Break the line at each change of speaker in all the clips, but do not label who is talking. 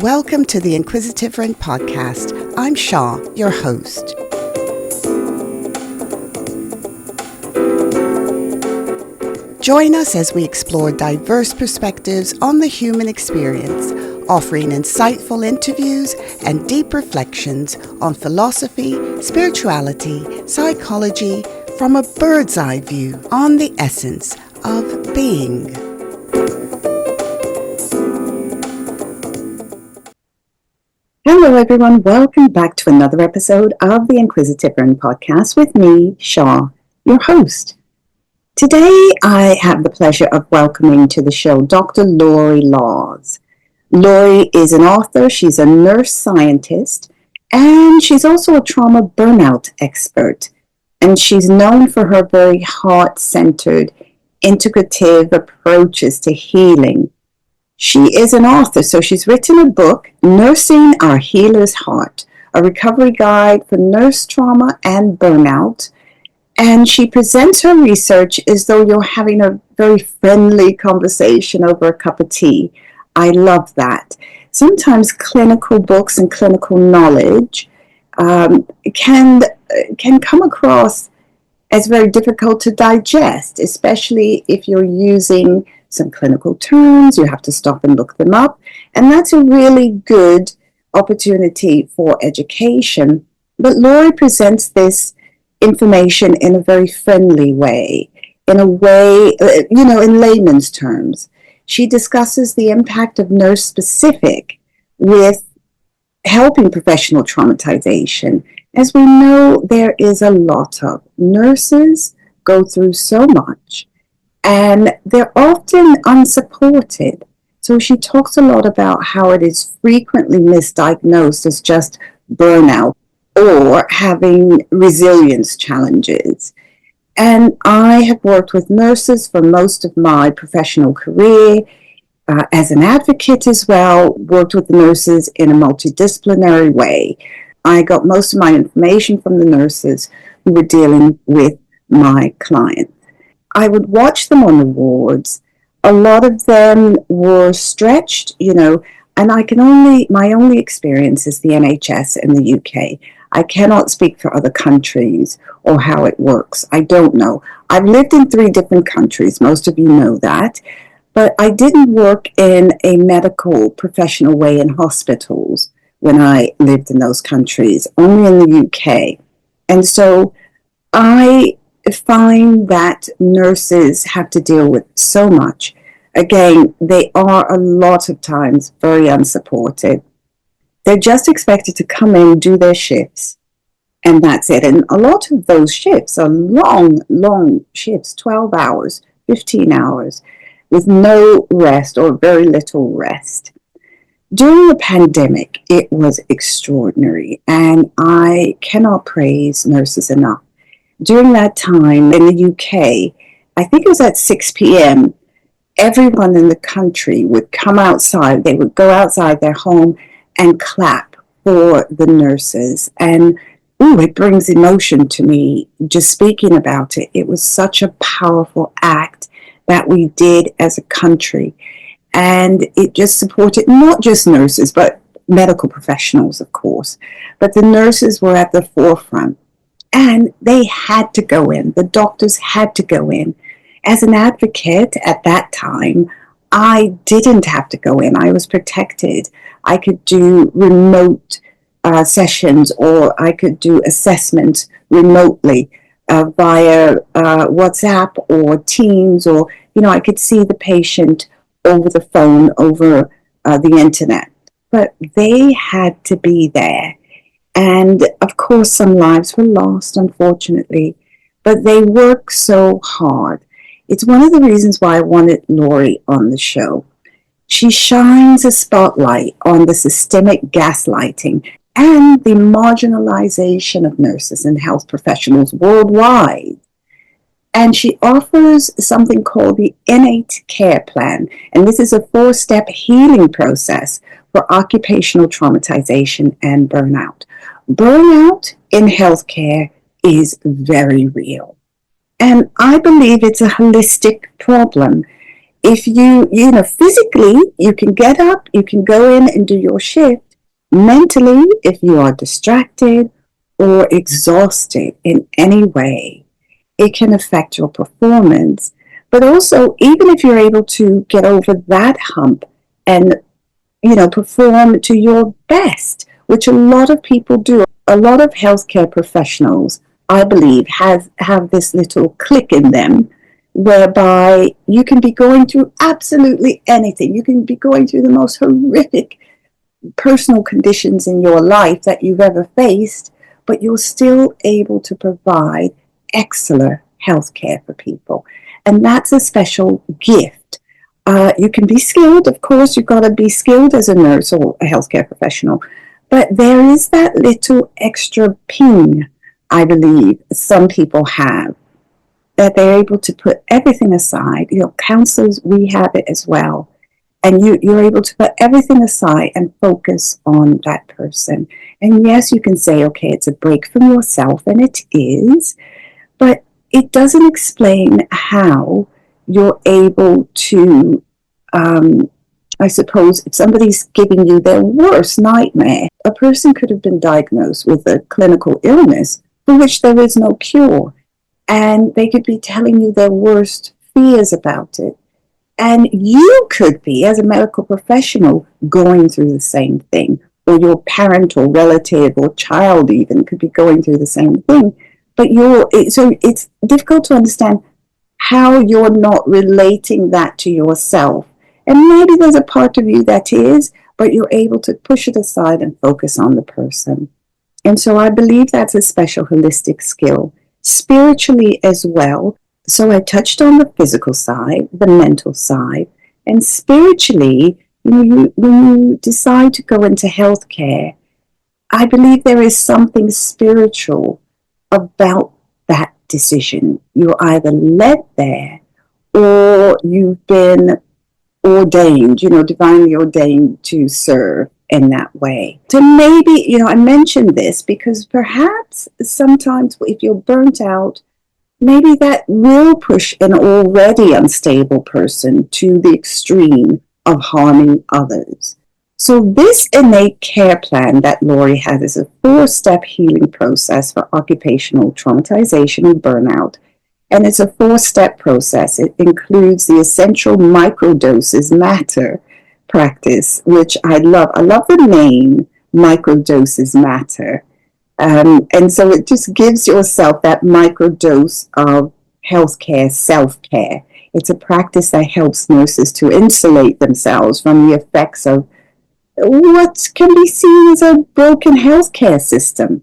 Welcome to the Inquisitive podcast. I'm Sha, your host. Join us as we explore diverse perspectives on the human experience, offering insightful interviews and deep reflections on philosophy, spirituality, psychology, from a bird's eye view on the essence of being. Hello everyone, welcome back to another episode of the Inquisitive podcast with me, Sha, your host. Today I have the pleasure of welcoming to the show Dr. Lorre. Lorre is an author, she's a nurse scientist, and she's also a trauma burnout expert. And she's known for her very heart-centered, integrative approaches to healing. She is an author, so she's written a book, Nursing Our Healer's Heart, a recovery guide for nurse trauma and burnout. And she presents her research as though you're having a very friendly conversation over a cup of tea. I love that. Sometimes clinical books and clinical knowledge can come across as very difficult to digest, especially if you're using some clinical terms. You have to stop and look them up. And that's a really good opportunity for education. But Lorre presents this information in a very friendly way, in a way, in layman's terms. She discusses the impact of nurse-specific with helping professional traumatization. As we know, there is a lot of nurses go through so much, and they're often unsupported. So she talks a lot about how it is frequently misdiagnosed as just burnout or having resilience challenges. And I have worked with nurses for most of my professional career, as an advocate as well, worked with the nurses in a multidisciplinary way. I got most of my information from the nurses who were dealing with my clients. I would watch them on the wards. A lot of them were stretched, and my only experience is the NHS in the UK. I cannot speak for other countries or how it works. I don't know. I've lived in 3 different countries. Most of you know that. But I didn't work in a medical professional way in hospitals when I lived in those countries, only in the UK. And so I find that nurses have to deal with so much. Again, they are a lot of times very unsupported. They're just expected to come in, do their shifts, and that's it. And a lot of those shifts are long shifts, 12 hours, 15 hours, with no rest or very little rest. During the pandemic, it was extraordinary, and I cannot praise nurses enough. During that time in the UK, I think it was at 6 p.m., everyone in the country would come outside. They would go outside their home and clap for the nurses. And it brings emotion to me just speaking about it. It was such a powerful act that we did as a country. And it just supported not just nurses, but medical professionals, of course. But the nurses were at the forefront. And they had to go in. The doctors had to go in. As an advocate at that time, I didn't have to go in. I was protected. I could do remote sessions, or I could do assessments remotely via WhatsApp or Teams, or, I could see the patient over the phone, over the internet. But they had to be there. And of course, some lives were lost, unfortunately, but they work so hard. It's one of the reasons why I wanted Lorre on the show. She shines a spotlight on the systemic gaslighting and the marginalization of nurses and health professionals worldwide. And she offers something called the Innate Care Plan. And this is a 4-step healing process for occupational traumatization and burnout. Burnout in healthcare is very real. And I believe it's a holistic problem. if you physically, you can get up, you can go in and do your shift. Mentally, if you are distracted or exhausted in any way, it can affect your performance. But also, even if you're able to get over that hump and, perform to your best, which a lot of people do, a lot of healthcare professionals, I believe, have this little click in them whereby you can be going through absolutely anything. You can be going through the most horrific personal conditions in your life that you've ever faced, but you're still able to provide excellent health care for people. And that's a special gift. You can be skilled, of course, you've got to be skilled as a nurse or a healthcare professional, but there is that little extra ping, I believe, some people have, that they're able to put everything aside. Counselors, we have it as well. And you're able to put everything aside and focus on that person. And yes, you can say, okay, it's a break from yourself, and it is, but it doesn't explain how you're able to, I suppose, if somebody's giving you their worst nightmare, a person could have been diagnosed with a clinical illness for which there is no cure. And they could be telling you their worst fears about it. And you could be, as a medical professional, going through the same thing. Or your parent or relative or child even could be going through the same thing. But so it's difficult to understand how you're not relating that to yourself. And maybe there's a part of you that is, but you're able to push it aside and focus on the person. And so I believe that's a special holistic skill. Spiritually as well. So I touched on the physical side, the mental side, and spiritually, when you decide to go into healthcare, I believe there is something spiritual about that decision. You're either led there or you've been ordained, divinely ordained to serve in that way. So maybe, I mentioned this because perhaps sometimes if you're burnt out, maybe that will push an already unstable person to the extreme of harming others. So this innate care plan that Lorre has is a 4-step healing process for occupational traumatization and burnout. And it's a 4-step process. It includes the essential microdoses matter practice, which I love. I love the name, microdoses matter. And so it just gives yourself that microdose of healthcare, self-care. It's a practice that helps nurses to insulate themselves from the effects of what can be seen as a broken healthcare system,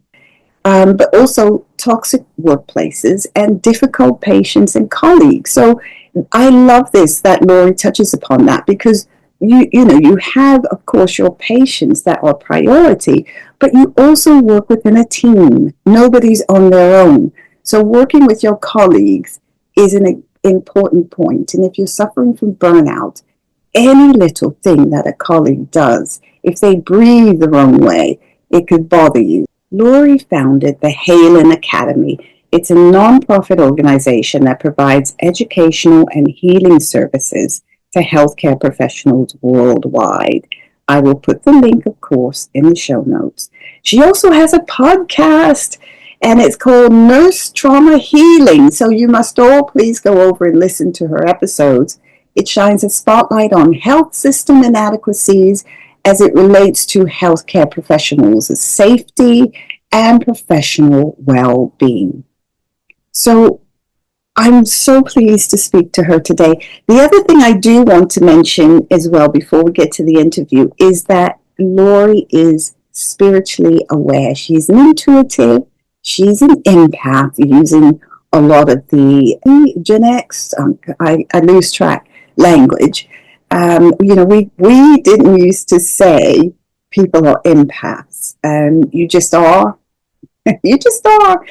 but also toxic workplaces and difficult patients and colleagues. So I love this, that Lorre touches upon that, because you have, of course, your patients that are priority, but you also work within a team. Nobody's on their own. So working with your colleagues is an important point. And if you're suffering from burnout, any little thing that a colleague does, if they breathe the wrong way, it could bother you. Lorre founded the Halen Academy. It's a nonprofit organization that provides educational and healing services to healthcare professionals worldwide. I will put the link, of course, in the show notes. She also has a podcast, and it's called Nurse Trauma Healing. So you must all please go over and listen to her episodes. It shines a spotlight on health system inadequacies as it relates to healthcare professionals' safety and professional well-being. So I'm so pleased to speak to her today. The other thing I do want to mention as well before we get to the interview is that Lorre is spiritually aware. She's an intuitive, she's an empath using a lot of the Gen X, I lose track, language. We didn't used to say people are empaths. You just are. You just are.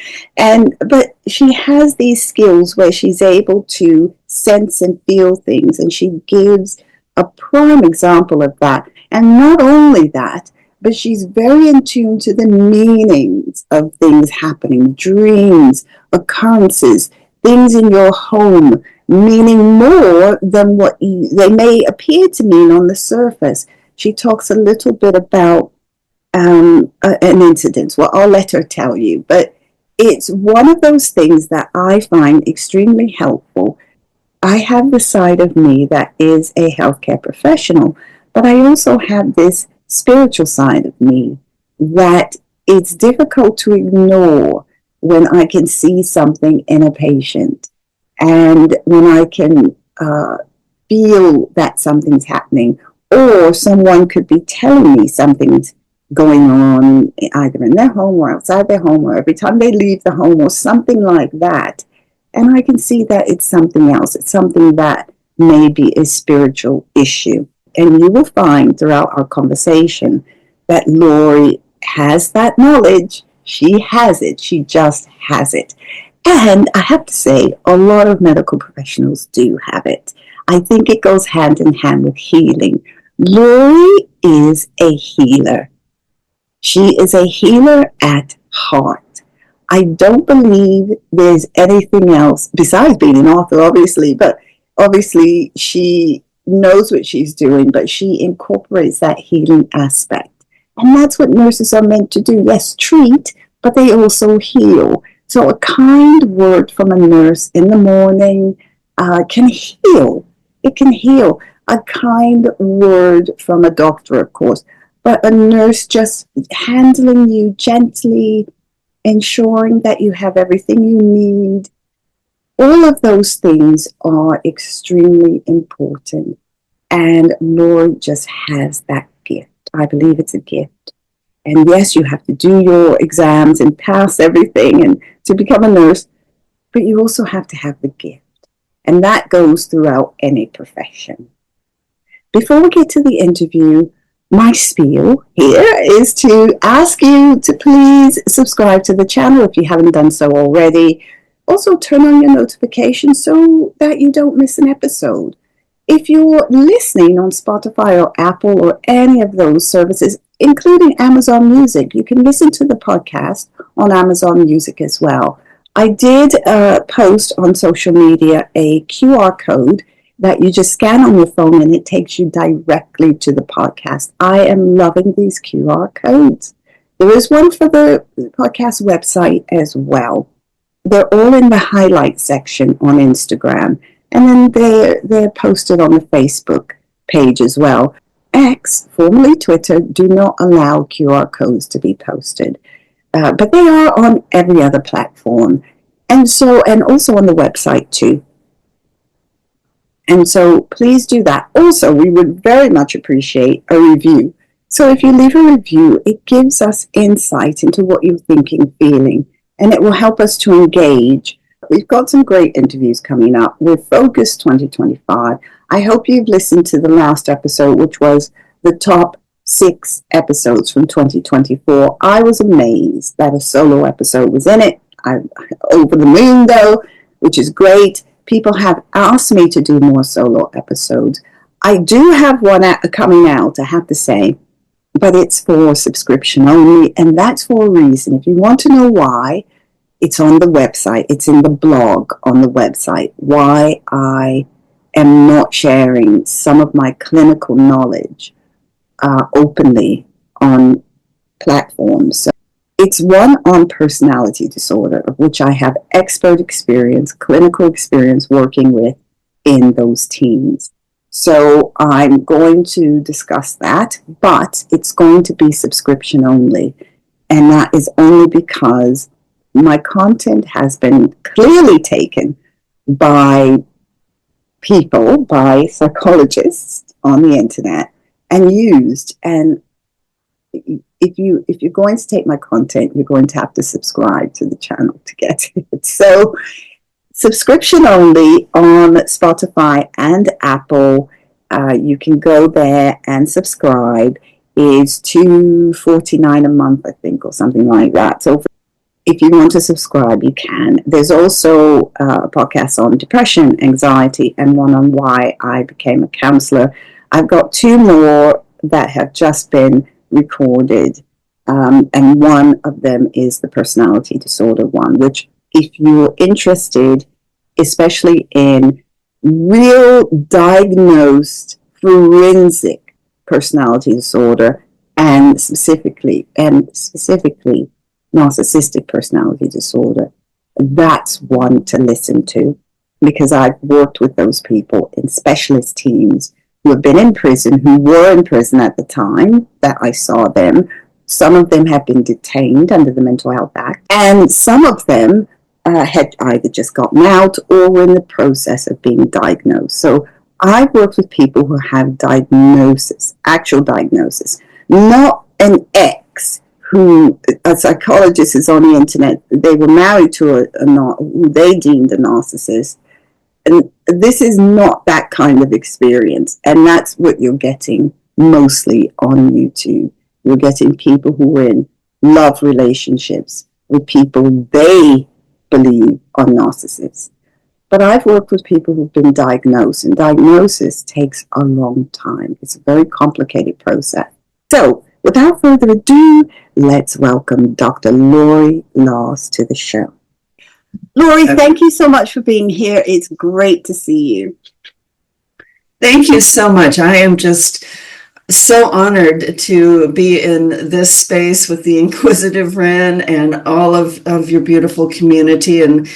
But she has these skills where she's able to sense and feel things, and she gives a prime example of that. And not only that, but she's very in tune to the meanings of things happening, dreams, occurrences, things in your home meaning more than what they may appear to mean on the surface. She talks a little bit about an incident. Well, I'll let her tell you, but it's one of those things that I find extremely helpful. I have the side of me that is a healthcare professional, but I also have this spiritual side of me that it's difficult to ignore when I can see something in a patient and when I can feel that something's happening, or someone could be telling me something's going on either in their home or outside their home, or every time they leave the home, or something like that. And I can see that it's something else. It's something that may be a spiritual issue. And you will find throughout our conversation that Lorre has that knowledge. She has it. She just has it. And I have to say, a lot of medical professionals do have it. I think it goes hand in hand with healing. Lorre is a healer. She is a healer at heart. I don't believe there's anything else besides being an author, obviously, but obviously she knows what she's doing, but she incorporates that healing aspect. And that's what nurses are meant to do. Yes, treat, but they also heal. So a kind word from a nurse in the morning can heal. It can heal. A kind word from a doctor, of course, but a nurse just handling you gently, ensuring that you have everything you need. All of those things are extremely important. And Lorre just has that gift. I believe it's a gift. And yes, you have to do your exams and pass everything and to become a nurse, but you also have to have the gift. And that goes throughout any profession. Before we get to the interview, my spiel here is to ask you to please subscribe to the channel if you haven't done so already. Also, turn on your notifications so that you don't miss an episode. If you're listening on Spotify or Apple or any of those services, including Amazon Music, you can listen to the podcast on Amazon Music as well. I did post on social media a QR code that you just scan on your phone and it takes you directly to the podcast. I am loving these QR codes. There is one for the podcast website as well. They're all in the highlight section on Instagram, and then they're posted on the Facebook page as well. X, formerly Twitter, do not allow QR codes to be posted, but they are on every other platform, and also on the website too. And so please do that. Also, we would very much appreciate a review. So if you leave a review, it gives us insight into what you're thinking, feeling, and it will help us to engage. We've got some great interviews coming up with Focus 2025. I hope you've listened to the last episode, which was the top 6 episodes from 2024. I was amazed that a solo episode was in it. I'm over the moon, though, which is great. People have asked me to do more solo episodes. I do have one coming out, I have to say, but it's for subscription only, and that's for a reason. If you want to know why, it's on the website. It's in the blog on the website, why I am not sharing some of my clinical knowledge openly on platforms. So it's one on personality disorder, of which I have expert experience, clinical experience working with in those teams. So I'm going to discuss that, but it's going to be subscription only. And that is only because my content has been clearly taken by people, by psychologists on the internet, and used. And if you're going to take my content, you're going to have to subscribe to the channel to get it. So subscription only on Spotify and Apple. You can go there and subscribe. Is $2.49 a month, I think, or something like that. So if you want to subscribe, you can. There's also a podcast on depression, anxiety, and one on why I became a counselor. I've got 2 more that have just been recorded, and one of them is the personality disorder one, which if you're interested especially in real diagnosed forensic personality disorder and specifically narcissistic personality disorder. That's one to listen to, because I've worked with those people in specialist teams who have been in prison, who were in prison at the time that I saw them. Some of them have been detained under the Mental Health Act, and some of them had either just gotten out or were in the process of being diagnosed. So I've worked with people who have diagnosis, actual diagnosis, not an ex who a psychologist is on the internet. They were married to who they deemed a narcissist. And this is not that kind of experience. And that's what you're getting mostly on YouTube. You're getting people who are in love relationships with people they believe are narcissists. But I've worked with people who've been diagnosed, and diagnosis takes a long time. It's a very complicated process. So, without further ado, let's welcome Dr. Lorre to the show. Lorre, thank you so much for being here. It's great to see you.
Thank you so much. I am just so honored to be in this space with the Inquisitive Wren and all of your beautiful community, and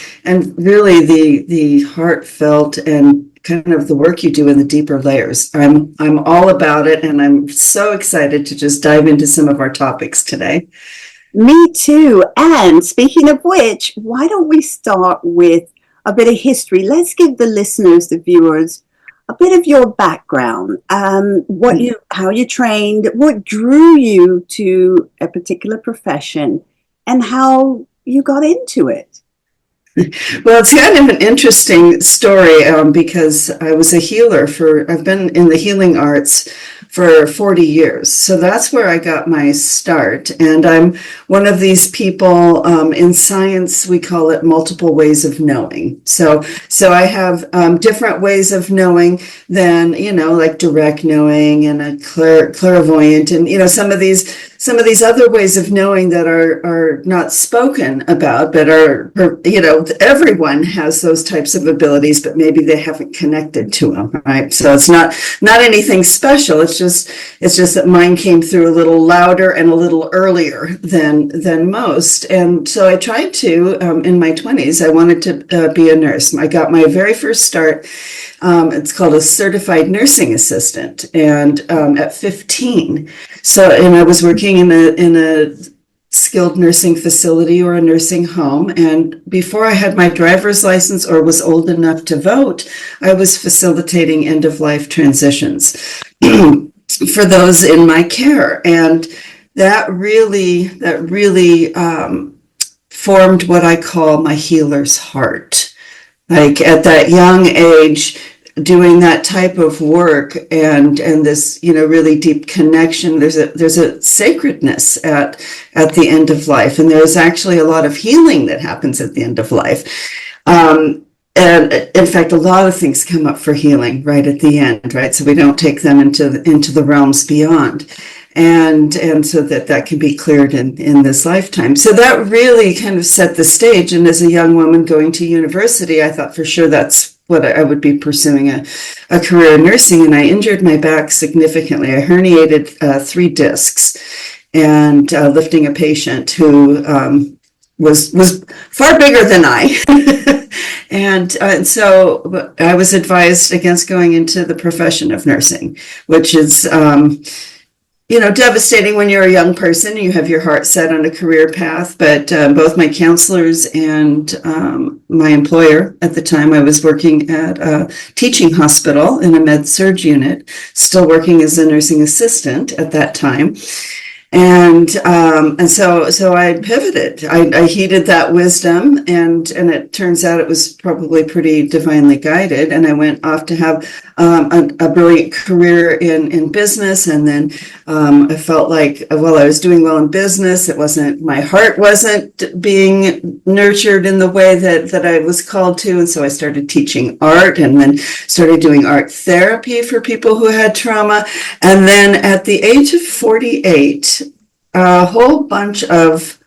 really the heartfelt and kind of the work you do in the deeper layers. I'm all about it, and I'm so excited to just dive into some of our topics today.
Me too. And speaking of which, why don't we start with a bit of history? Let's give the listeners, the viewers, a bit of your background, how you trained, what drew you to a particular profession, and how you got into it.
Well, it's kind of an interesting story because I was a healer I've been in the healing arts for 40 years. So that's where I got my start. And I'm one of these people in science, we call it multiple ways of knowing. So I have different ways of knowing than, like direct knowing and a clairvoyant, and, some of these other ways of knowing that are not spoken about, but are, everyone has those types of abilities, but maybe they haven't connected to them, right? So it's not anything special. It's just that mine came through a little louder and a little earlier than most. And so I tried to, in my 20s, I wanted to be a nurse. I got my very first start. It's called a certified nursing assistant, and at 15. And I was working in a skilled nursing facility or a nursing home. And before I had my driver's license or was old enough to vote, I was facilitating end-of-life transitions for those in my care. And that really formed what I call my healer's heart. Like at that young age, doing that type of work and this really deep connection, there's a sacredness at the end of life, and there's actually a lot of healing that happens at the end of life, and in fact a lot of things come up for healing right at the end, right? So we don't take them into the realms beyond, and so that can be cleared in this lifetime. So that really kind of set the stage. And as a young woman going to university, I thought for sure that's what I would be pursuing a career in nursing. And I injured my back significantly. I herniated 3 discs, and lifting a patient who was far bigger than I. And so I was advised against going into the profession of nursing, which is devastating when you're a young person and you have your heart set on a career path. But both my counselors and my employer at the time, I was working at a teaching hospital in a med-surg unit, still working as a nursing assistant at that time. And so I pivoted. I heeded that wisdom, and it turns out it was probably pretty divinely guided. And I went off to have a brilliant career in business. And then I felt like while I was doing well in business, my heart wasn't being nurtured in the way that I was called to. And so I started teaching art, and then started doing art therapy for people who had trauma. And then at the age of 48, a whole bunch of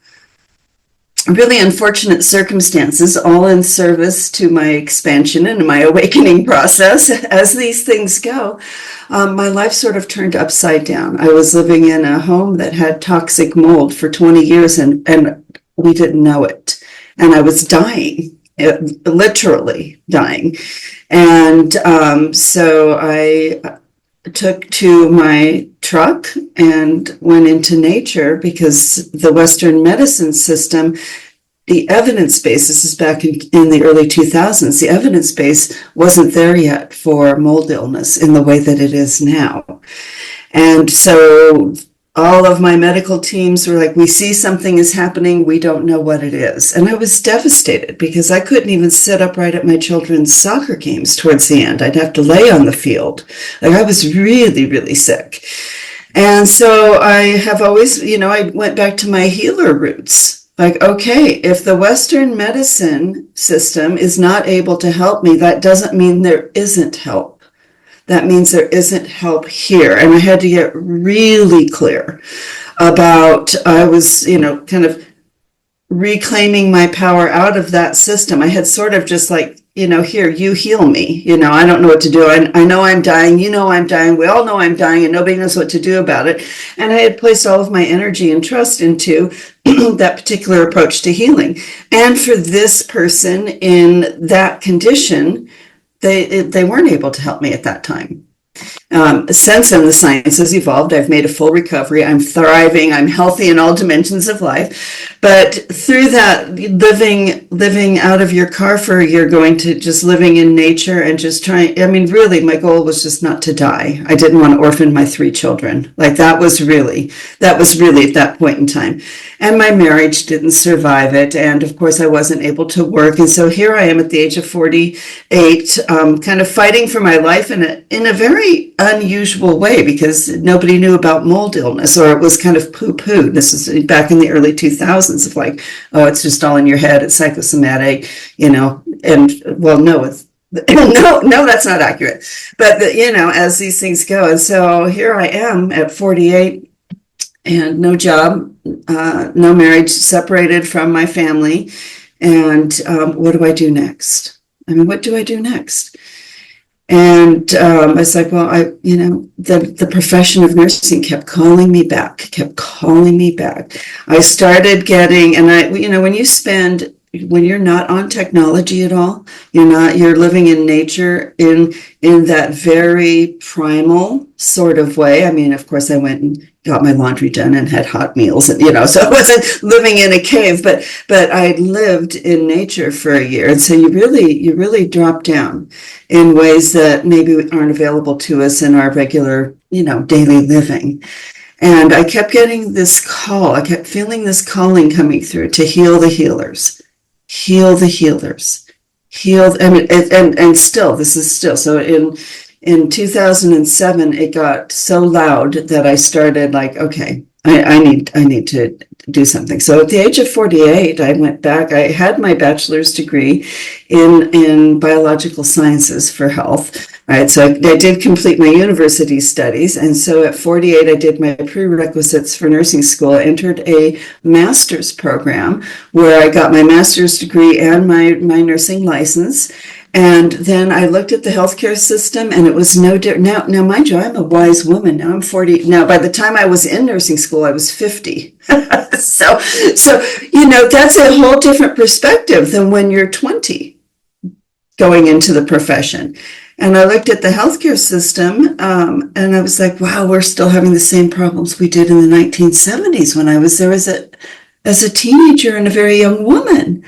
really unfortunate circumstances, all in service to my expansion and my awakening process, as these things go, my life sort of turned upside down. I was living in a home that had toxic mold for 20 years, and we didn't know it. And I was dying, literally dying. And so I took to my truck and went into nature, because the Western medicine system, the evidence base, this is back in the early 2000s, the evidence base wasn't there yet for mold illness in the way that it is now. And so all of my medical teams were like, we see something is happening, we don't know what it is. And I was devastated, because I couldn't even sit upright at my children's soccer games towards the end. I'd have to lay on the field. Like, I was really, really sick. And so I have always, I went back to my healer roots. Like, okay, if the Western medicine system is not able to help me, that doesn't mean there isn't help. That means there isn't help here. And I had to get really clear about, I was, kind of reclaiming my power out of that system. I had sort of just like, here, you heal me. I don't know what to do. I know I'm dying. I'm dying. We all know I'm dying, and nobody knows what to do about it. And I had placed all of my energy and trust into that particular approach to healing. And for this person in that condition, they weren't able to help me at that time. Since then, the science has evolved. I've made a full recovery. I'm thriving. I'm healthy in all dimensions of life. But through that living out of your car for a year, going to just living in nature and just trying, really, my goal was just not to die. I didn't want to orphan my 3 children. Like, that was really at that point in time. And my marriage didn't survive it. And of course, I wasn't able to work. And so here I am at the age of 48, kind of fighting for my life in a very unusual way, because nobody knew about mold illness, or it was kind of poo-pooed. This is back in the early 2000s, of like, oh, it's just all in your head, it's psychosomatic, and well, no, it's no, that's not accurate. But as these things go. And so here I am at 48, and no job, no marriage, separated from my family. And what do I do next? What do I do next? And I was like, well, the profession of nursing kept calling me back. I started getting, and when you're not on technology at all, you're living in nature in that very primal sort of way. Of course, I went and got my laundry done and had hot meals, and so I wasn't living in a cave, but I lived in nature for a year. And so you really drop down in ways that maybe aren't available to us in our regular, daily living. And I kept getting this call. I kept feeling this calling coming through to heal the healers. Heal the healers. And still, this is still. So in 2007, it got so loud that I started like, okay, I need to do something. So at the age of 48, I went back. I had my bachelor's degree in biological sciences for health. Right, so I did complete my university studies, and so at 48, I did my prerequisites for nursing school. I entered a master's program where I got my master's degree and my nursing license. And then I looked at the healthcare system, and it was no different. Now, mind you, I'm a wise woman. Now I'm 40. Now, by the time I was in nursing school, I was 50. So that's a whole different perspective than when you're 20 going into the profession. And I looked at the healthcare system, and I was like, wow, we're still having the same problems we did in the 1970s when I was there as a teenager and a very young woman.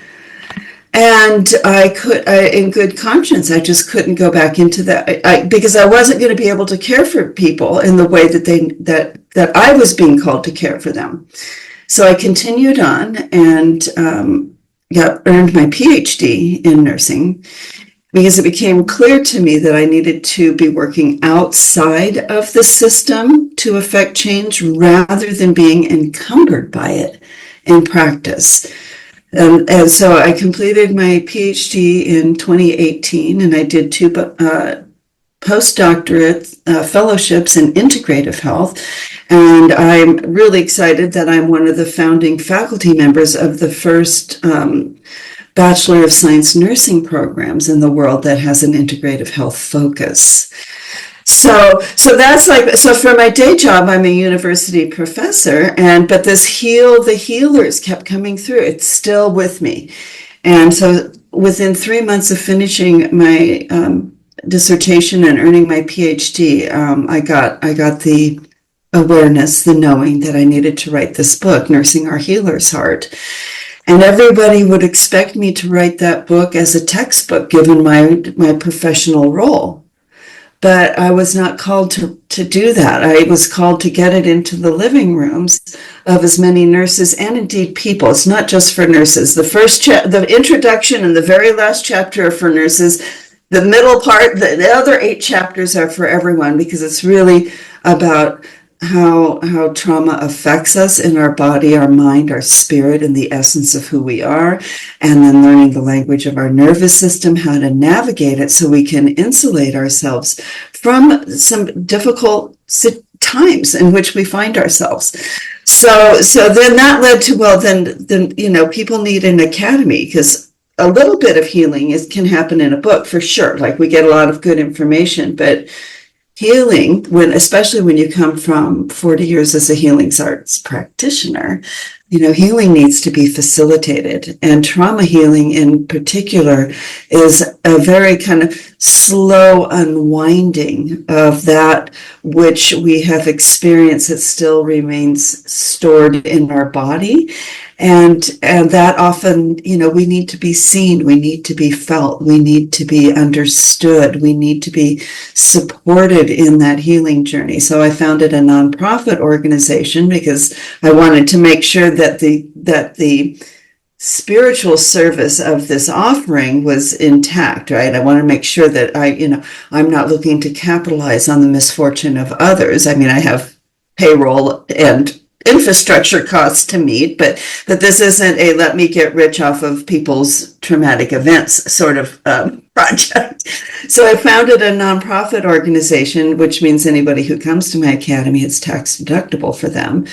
And in good conscience, I just couldn't go back into that because I wasn't going to be able to care for people in the way that I was being called to care for them. So I continued on and earned my PhD in nursing, because it became clear to me that I needed to be working outside of the system to affect change rather than being encumbered by it in practice. And so I completed my PhD in 2018, and I did 2 postdoctorate fellowships in integrative health. And I'm really excited that I'm one of the founding faculty members of the first Bachelor of Science nursing programs in the world that has an integrative health focus. So that's like, so for my day job, I'm a university professor, but the healers kept coming through. It's still with me. And so within 3 months of finishing my dissertation and earning my PhD, I got the awareness, the knowing that I needed to write this book, Nursing Our Healer's Heart. And everybody would expect me to write that book as a textbook, given my professional role. But I was not called to do that. I was called to get it into the living rooms of as many nurses and indeed people. It's not just for nurses. The introduction and the very last chapter are for nurses. The middle part, the other 8 chapters are for everyone, because it's really about how trauma affects us in our body, our mind, our spirit, and the essence of who we are, and then learning the language of our nervous system, how to navigate it so we can insulate ourselves from some difficult times in which we find ourselves. So then that led to, well, then people need an academy, because a little bit of healing can happen in a book for sure. Like, we get a lot of good information, but healing, especially when you come from 40 years as a healing arts practitioner, healing needs to be facilitated. And trauma healing in particular is a very kind of slow unwinding of that which we have experienced that still remains stored in our body. And that often, we need to be seen, we need to be felt, we need to be understood, we need to be supported in that healing journey. So I founded a nonprofit organization because I wanted to make sure that the spiritual service of this offering was intact, right? I want to make sure that I'm not looking to capitalize on the misfortune of others. I mean, I have payroll and infrastructure costs to meet, but this isn't a let me get rich off of people's traumatic events sort of project. So I founded a nonprofit organization, which means anybody who comes to my academy, it's tax deductible for them.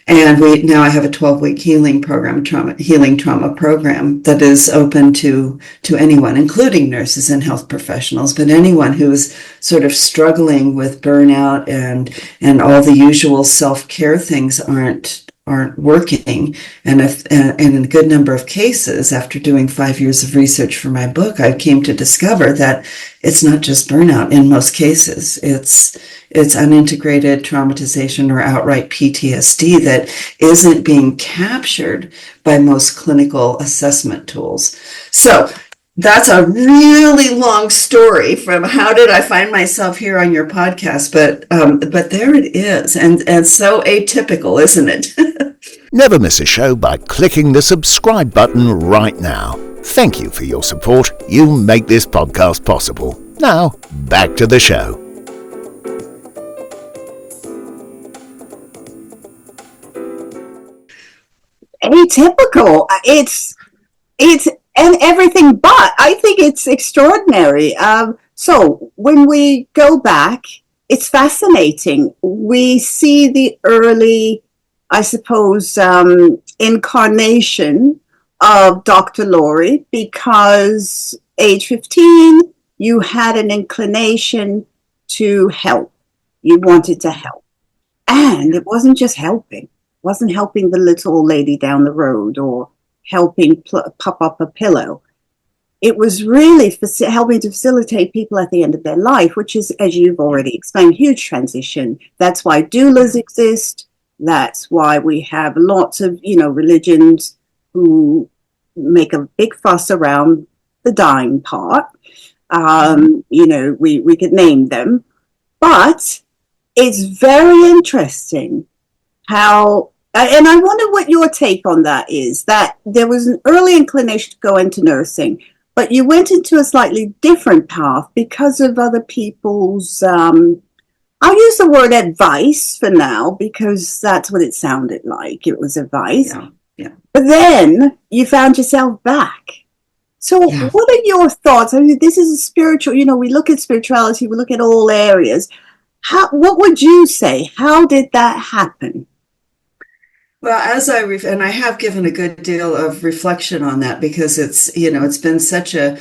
And I have a 12-week healing trauma program that is open to anyone, including nurses and health professionals, but anyone who is sort of struggling with burnout and all the usual self-care things aren't working. And in a good number of cases, after doing 5 years of research for my book, I came to discover that it's not just burnout. In most cases, it's unintegrated traumatization or outright PTSD that isn't being captured by most clinical assessment tools. So that's a really long story from how did I find myself here on your podcast, but there it is, and so atypical, isn't it?
Never miss a show by clicking the subscribe button right now. Thank you for your support. You make this podcast possible. Now, back to the show.
Atypical. It's and everything, but I think it's extraordinary. So when we go back, it's fascinating. We see the early, I suppose, incarnation of Dr. Lorre, because age 15, you had an inclination to help. You wanted to help. And it wasn't just helping. It wasn't helping the little old lady down the road or helping pop up a pillow. It was really helping to facilitate people at the end of their life, which is, as you've already explained, huge transition. That's why doulas exist. That's why we have lots of, religions who make a big fuss around the dying part. We could name them. But it's very interesting how, and I wonder what your take on that is, that there was an early inclination to go into nursing, but you went into a slightly different path because of other people's, I'll use the word advice for now, because that's what it sounded like. It was advice.
Yeah.
But then you found yourself back. So
Yeah.
what are your thoughts? I mean, this is a spiritual, we look at spirituality, we look at all areas. What would you say? How did that happen?
Well, and I have given a good deal of reflection on that because it's been such a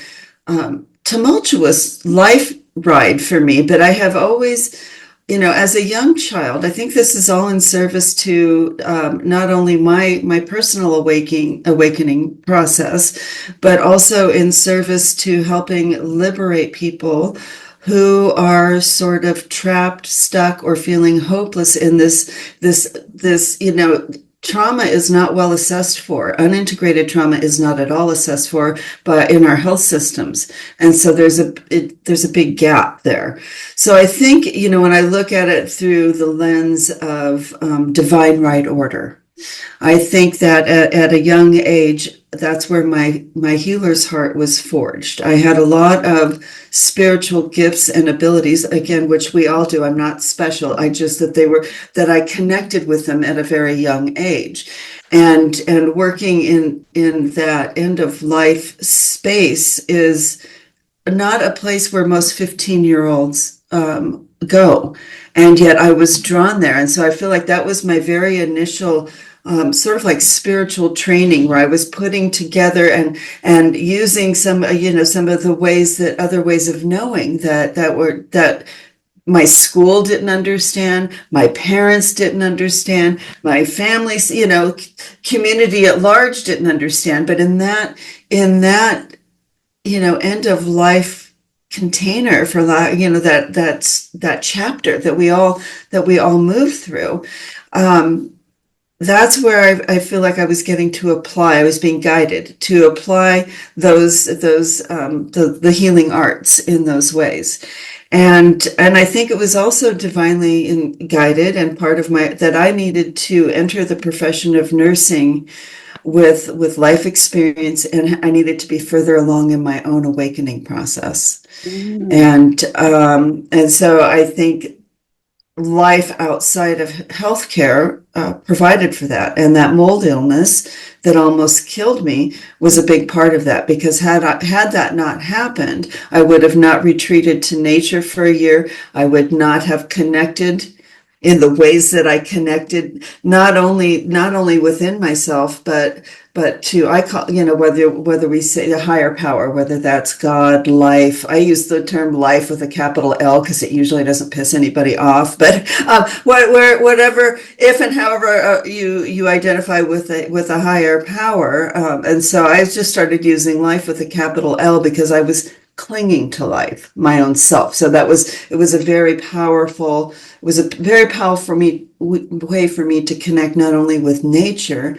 tumultuous life ride for me, but I have always, as a young child, I think this is all in service to not only my personal awakening process, but also in service to helping liberate people who are sort of trapped, stuck, or feeling hopeless in this trauma is not well assessed for. Unintegrated trauma is not at all assessed for, but in our health systems. And so there's a big gap there. So I think, when I look at it through the lens of divine right order, I think that at a young age, that's where my healer's heart was forged. I had a lot of spiritual gifts and abilities, again, which we all do. I'm not special. I just that I connected with them at a very young age. And working in that end of life space is not a place where most 15-year-olds go. And yet I was drawn there. And so I feel like that was my very initial sort of like spiritual training, where I was putting together and using some of the other ways of knowing that my school didn't understand, my parents didn't understand, my family's, community at large didn't understand. But in that end of life container, for that chapter that we all move through, that's where I feel like I was getting to apply. I was being guided to apply the healing arts in those ways. And I think it was also divinely guided, and part of that I needed to enter the profession of nursing with life experience, and I needed to be further along in my own awakening process. And so I think life outside of healthcare provided for that. And that mold illness that almost killed me was a big part of that, because had that not happened, I would have not retreated to nature for a year. I would not have connected in the ways that I connected, not only within myself, but to, I call, whether we say the higher power, whether that's God, life. I use the term life with a capital L because it usually doesn't piss anybody off, but whatever, if and however you identify with a higher power. And so I just started using life with a capital L because I was clinging to life, my own self. So it was a very powerful way for me to connect not only with nature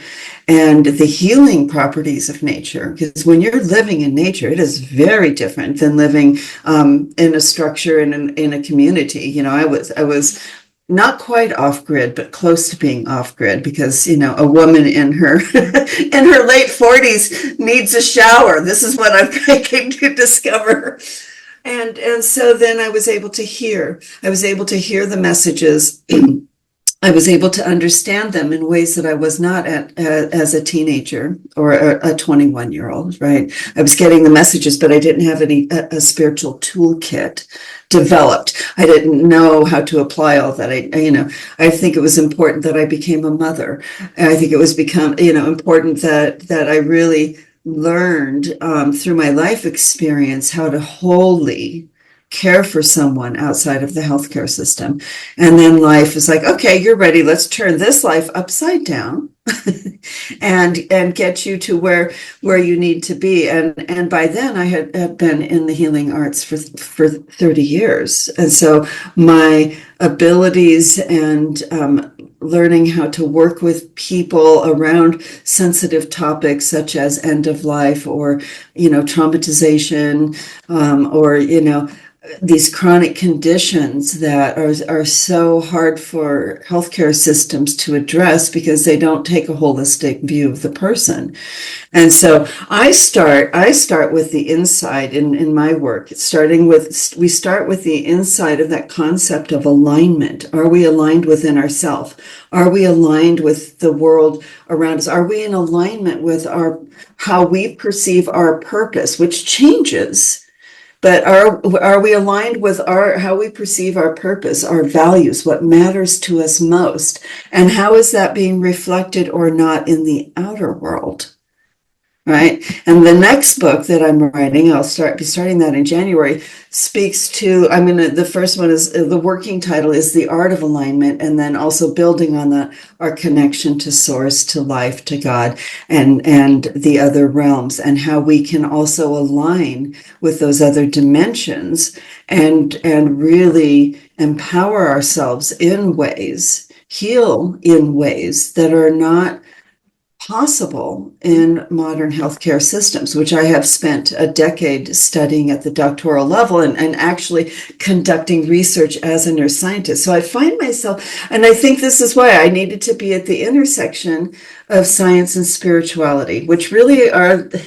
and the healing properties of nature, because when you're living in nature, it is very different than living in a structure in a community. I was not quite off grid, but close to being off grid, because a woman in her in her late 40s needs a shower. This is what I came to discover. And so then I was able to hear the messages. I was able to understand them in ways that I was not as a teenager or a 21-year-old, right? I was getting the messages, but I didn't have a spiritual toolkit developed. I didn't know how to apply all that. I think it was important that I became a mother. And I think it was important that I really learned through my life experience how to wholly care for someone outside of the healthcare system. And then life is like, okay, you're ready. Let's turn this life upside down and get you to where you need to be. And by then I had been in the healing arts for 30 years. And so my abilities and learning how to work with people around sensitive topics such as end of life or, traumatization, or, these chronic conditions that are so hard for healthcare systems to address because they don't take a holistic view of the person. And so I start with the inside in my work. We start with the inside of that concept of alignment. Are we aligned within ourselves? Are we aligned with the world around us? Are we in alignment with how we perceive our purpose, which changes? But are we aligned with how we perceive our purpose, our values, what matters to us most? And how is that being reflected or not in the outer world? Right. And the next book that I'm writing, be starting that in January, speaks to, the first one is, the working title is The Art of Alignment, and then also building on that, our connection to source, to life, to God, and the other realms, and how we can also align with those other dimensions and really empower ourselves in ways, heal in ways that are not possible in modern healthcare systems, which I have spent a decade studying at the doctoral level and actually conducting research as a neuroscientist. So I find myself, and I think this is why I needed to be at the intersection of science and spirituality, which really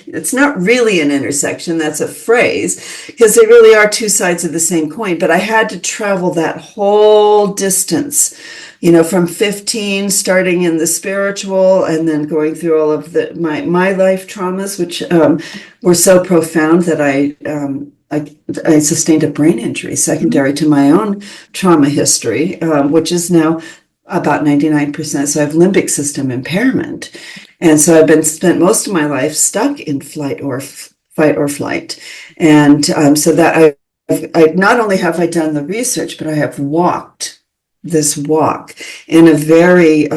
it's not really an intersection, that's a phrase, because they really are two sides of the same coin, but I had to travel that whole distance, from 15, starting in the spiritual and then going through all of my life traumas, which were so profound that I sustained a brain injury secondary to my own trauma history, which is now about 99%. So I have limbic system impairment. And so I've spent most of my life stuck in fight or flight. And so that I not only have I done the research, but I have walked this walk in a very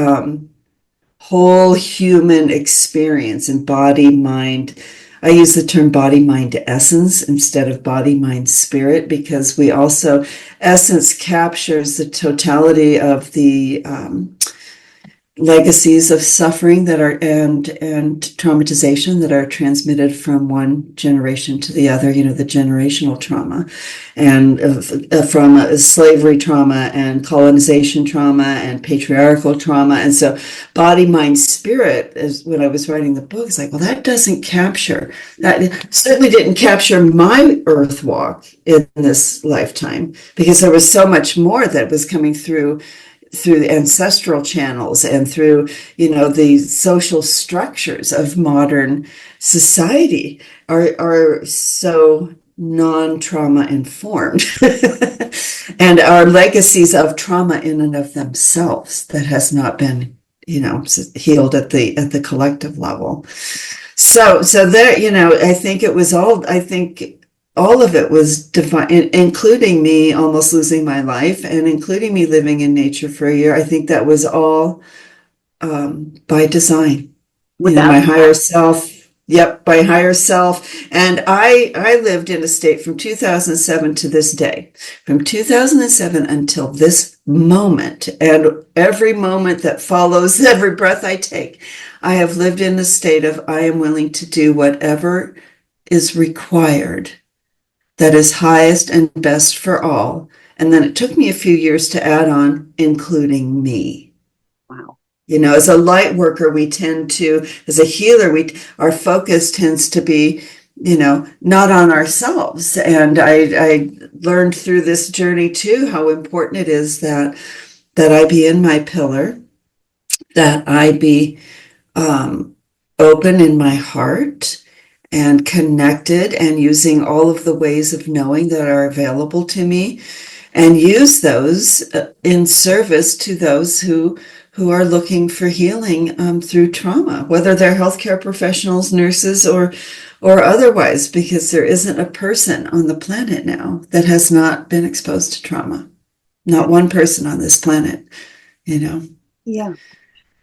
whole human experience in body, mind. I use the term body, mind, essence instead of body, mind, spirit, because essence captures the totality of the legacies of suffering that are and traumatization that are transmitted from one generation to the other, the generational trauma, and from slavery trauma and colonization trauma and patriarchal trauma. And so body, mind, spirit, is when I was writing the book, it's like, well, that certainly didn't capture my earth walk in this lifetime, because there was so much more that was coming through the ancestral channels and through, the social structures of modern society are so non-trauma informed and are legacies of trauma in and of themselves that has not been, healed at the collective level. So there, I think all of it was divine, including me almost losing my life and including me living in nature for a year. I think that was all by design. My higher self. Yep, by higher self. And I lived in a state from 2007 to this day, from 2007 until this moment. And every moment that follows, every breath I take, I have lived in a state of I am willing to do whatever is required that is highest and best for all. And then it took me a few years to add on, including me.
Wow.
As a light worker, as a healer, our focus tends to be, not on ourselves. And I learned through this journey too, how important it is that I be in my pillar, that I be open in my heart, and connected, and using all of the ways of knowing that are available to me, and use those in service to those who are looking for healing through trauma, whether they're healthcare professionals, nurses, or otherwise, because there isn't a person on the planet now that has not been exposed to trauma. Not one person on this planet,
Yeah.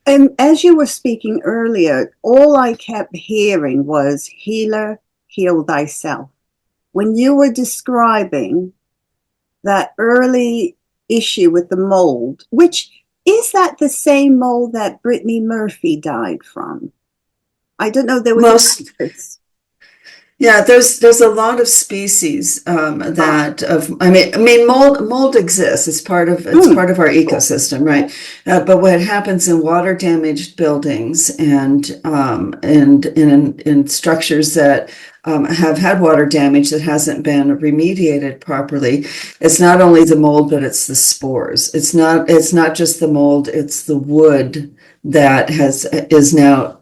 And as you were speaking earlier, all I kept hearing was healer, heal thyself. When you were describing that early issue with the mold, which is that the same mold that Brittany Murphy died from? I don't know. There was
Yeah, there's a lot of species mold exists. It's part of our ecosystem, right? But what happens in water damaged buildings and in structures that have had water damage that hasn't been remediated properly, it's not only the mold, but it's the spores. It's not just the mold, it's the wood that is now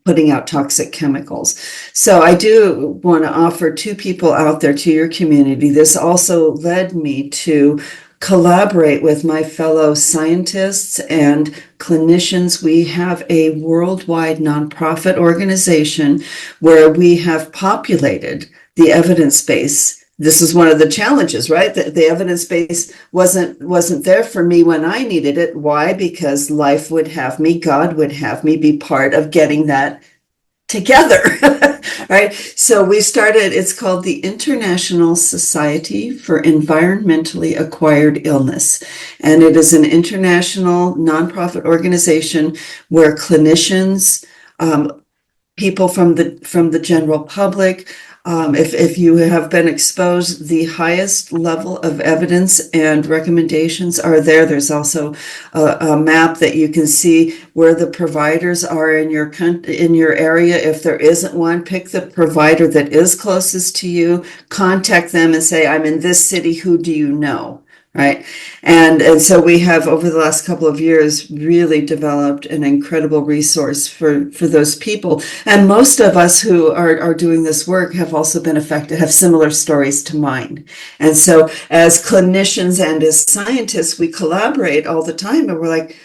putting out toxic chemicals. So I do want to offer to people out there, to your community. This also led me to collaborate with my fellow scientists and clinicians. We have a worldwide nonprofit organization where we have populated the evidence base. This is one of the challenges, right? The evidence base wasn't there for me when I needed it. Why? Because life would have me, God would have me be part of getting that together, right? So we started, it's called the International Society for Environmentally Acquired Illness. And it is an international nonprofit organization where clinicians, people from the general public, if you have been exposed, the highest level of evidence and recommendations are there. There's also a map that you can see where the providers are in your area. If there isn't one, pick the provider that is closest to you, contact them and say, I'm in this city, who do you know? Right. And so we have, over the last couple of years, really developed an incredible resource for those people. And most of us who are doing this work have also been affected, have similar stories to mine. And so as clinicians and as scientists, we collaborate all the time, and we're like,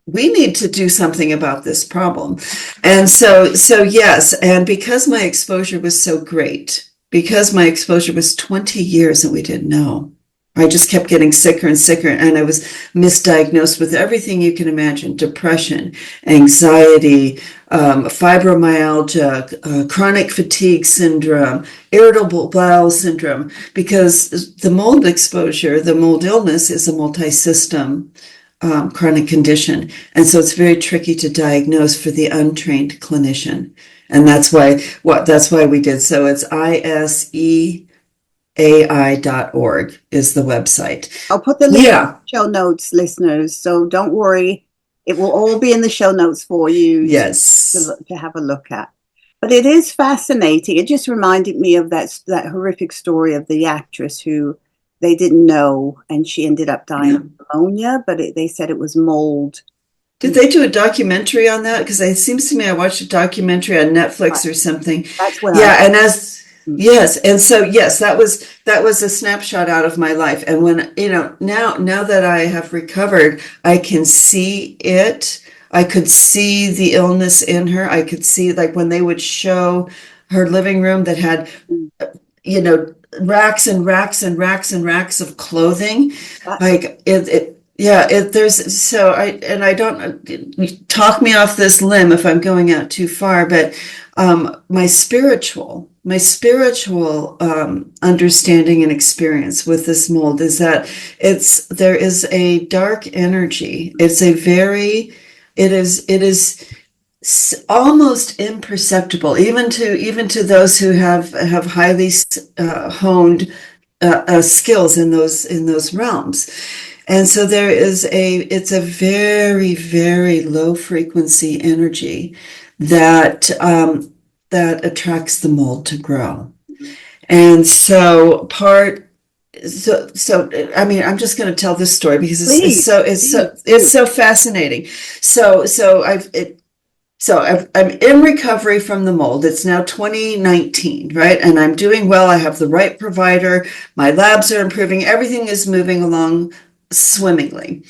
we need to do something about this problem. And so yes, and because my exposure was so great, because my exposure was 20 years and we didn't know, I just kept getting sicker and sicker, and I was misdiagnosed with everything you can imagine: depression, anxiety, fibromyalgia, chronic fatigue syndrome, irritable bowel syndrome, because the mold exposure, the mold illness, is a multi-system chronic condition. And so it's very tricky to diagnose for the untrained clinician. And that's why we did. So it's ISEAI.org is the website.
I'll put the link in the show notes, listeners. So don't worry. It will all be in the show notes for you.
Yes.
To have a look at. But it is fascinating. It just reminded me of that horrific story of the actress who they didn't know, and she ended up dying of pneumonia, but they said it was mold.
Did they do a documentary on that? Because it seems to me I watched a documentary on Netflix or something.
That's what
yes. And so, yes, that was a snapshot out of my life. And when, now that I have recovered, I can see it. I could see the illness in her. I could see, like, when they would show her living room that had, racks and racks and racks and racks of clothing. Like I don't talk me off this limb if I'm going out too far, but my spiritual understanding and experience with this mold is that there is a dark energy. It is almost imperceptible, even to those who have highly honed skills in those realms. And so it's a very, very low frequency energy that attracts the mold to grow. And so I'm just going to tell this story because it's so fascinating. I'm in recovery from the mold. It's now 2019, right? And I'm doing well. I have the right provider. My labs are improving. Everything is moving along swimmingly.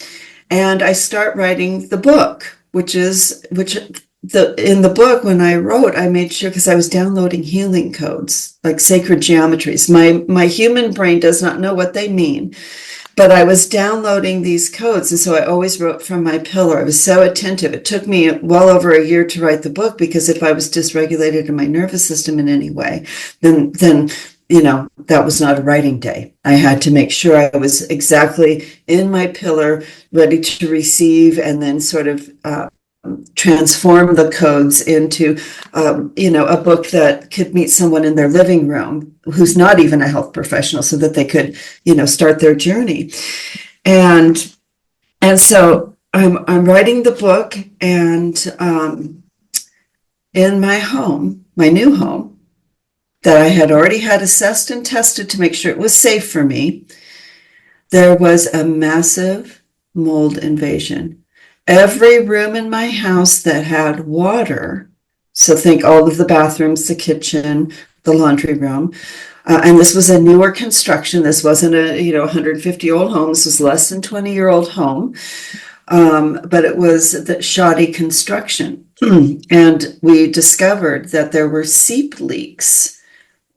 And I start writing the book, in the book, when I wrote, I made sure, because I was downloading healing codes, like sacred geometries. My human brain does not know what they mean, but I was downloading these codes. And so I always wrote from my pillow. I was so attentive. It took me well over a year to write the book, because if I was dysregulated in my nervous system in any way, then that was not a writing day. I had to make sure I was exactly in my pillar, ready to receive, and then sort of transform the codes into, a book that could meet someone in their living room who's not even a health professional, so that they could, start their journey. And so I'm writing the book, and in my home, my new home, that I had already had assessed and tested to make sure it was safe for me, there was a massive mold invasion. Every room in my house that had water, so think all of the bathrooms, the kitchen, the laundry room, and this was a newer construction. This wasn't a 150-year-old home. This was less than 20-year-old home, but it was the shoddy construction. And we discovered that there were seep leaks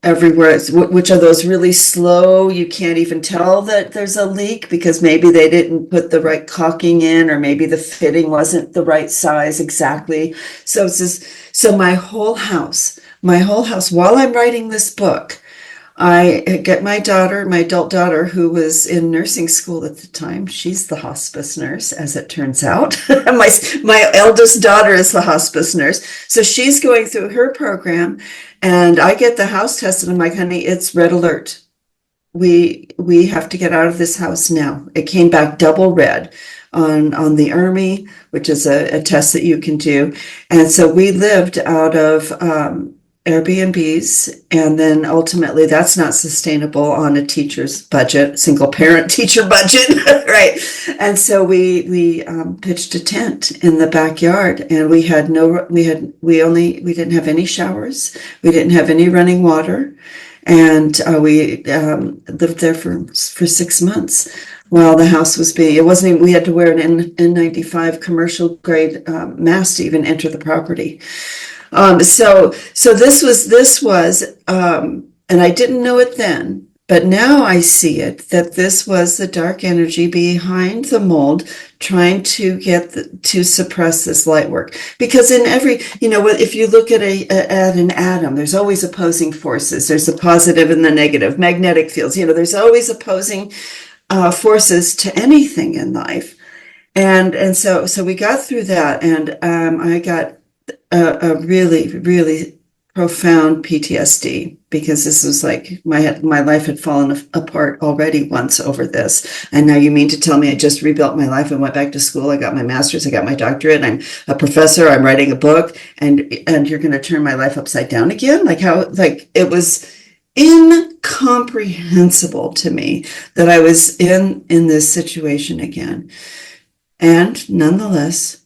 everywhere, which are those really slow, you can't even tell that there's a leak because maybe they didn't put the right caulking in, or maybe the fitting wasn't the right size exactly. So my whole house, while I'm writing this book, I get my adult daughter, who was in nursing school at the time. She's the hospice nurse, as it turns out. My eldest daughter is the hospice nurse. So she's going through her program, and I get the house tested. I'm like, honey, it's red alert. We have to get out of this house now. It came back double red on the ERMI, which is a test that you can do. And so we lived out of Airbnbs, and then ultimately that's not sustainable on a teacher's budget, single parent teacher budget, right? And so we pitched a tent in the backyard, and we didn't have any showers, we didn't have any running water, and we lived there for 6 months. Well, the house was we had to wear an N95 commercial grade mask to even enter the property. So this was, and I didn't know it then, but now I see it, that this was the dark energy behind the mold trying to to suppress this light work. Because in every, if you look at an atom, there's always opposing forces. There's the positive and the negative, magnetic fields, there's always opposing forces to anything in life. And so we got through that, and I got a really, really profound PTSD, because this was like my life had fallen apart already once over this. And now you mean to tell me I just rebuilt my life and went back to school? I got my master's, I got my doctorate, I'm a professor, I'm writing a book, and you're going to turn my life upside down again? It was incomprehensible to me that I was in this situation again. And nonetheless,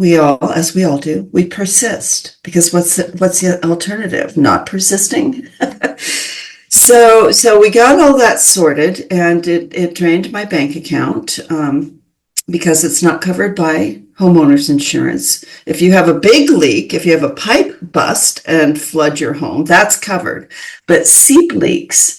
as we all do, we persist, because what's the alternative? Not persisting. So we got all that sorted, and it drained my bank account, because it's not covered by homeowners insurance. If you have a big leak, if you have a pipe bust and flood your home, that's covered. But seep leaks,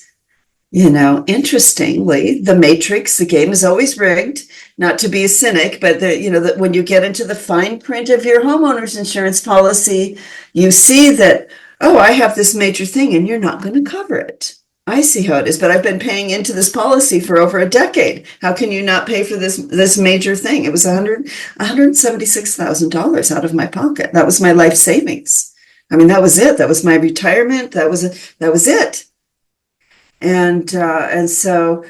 interestingly, the matrix, the game is always rigged. Not to be a cynic, but that when you get into the fine print of your homeowner's insurance policy, you see that, oh, I have this major thing, and you're not going to cover it. I see how it is, but I've been paying into this policy for over a decade. How can you not pay for this major thing? It was $176,000 out of my pocket. That was my life savings. I mean, that was it. That was my retirement. That was it. And so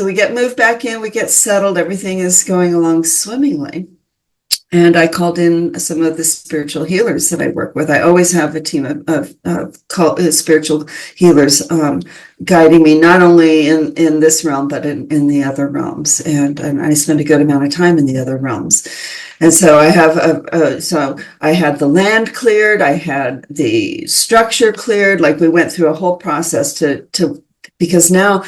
we get moved back in, we get settled, everything is going along swimmingly. And I called in some of the spiritual healers that I work with. I always have a team of spiritual healers guiding me, not only in this realm, but in the other realms. And I spend a good amount of time in the other realms. And so I have I had the land cleared, I had the structure cleared. Like, we went through a whole process to because now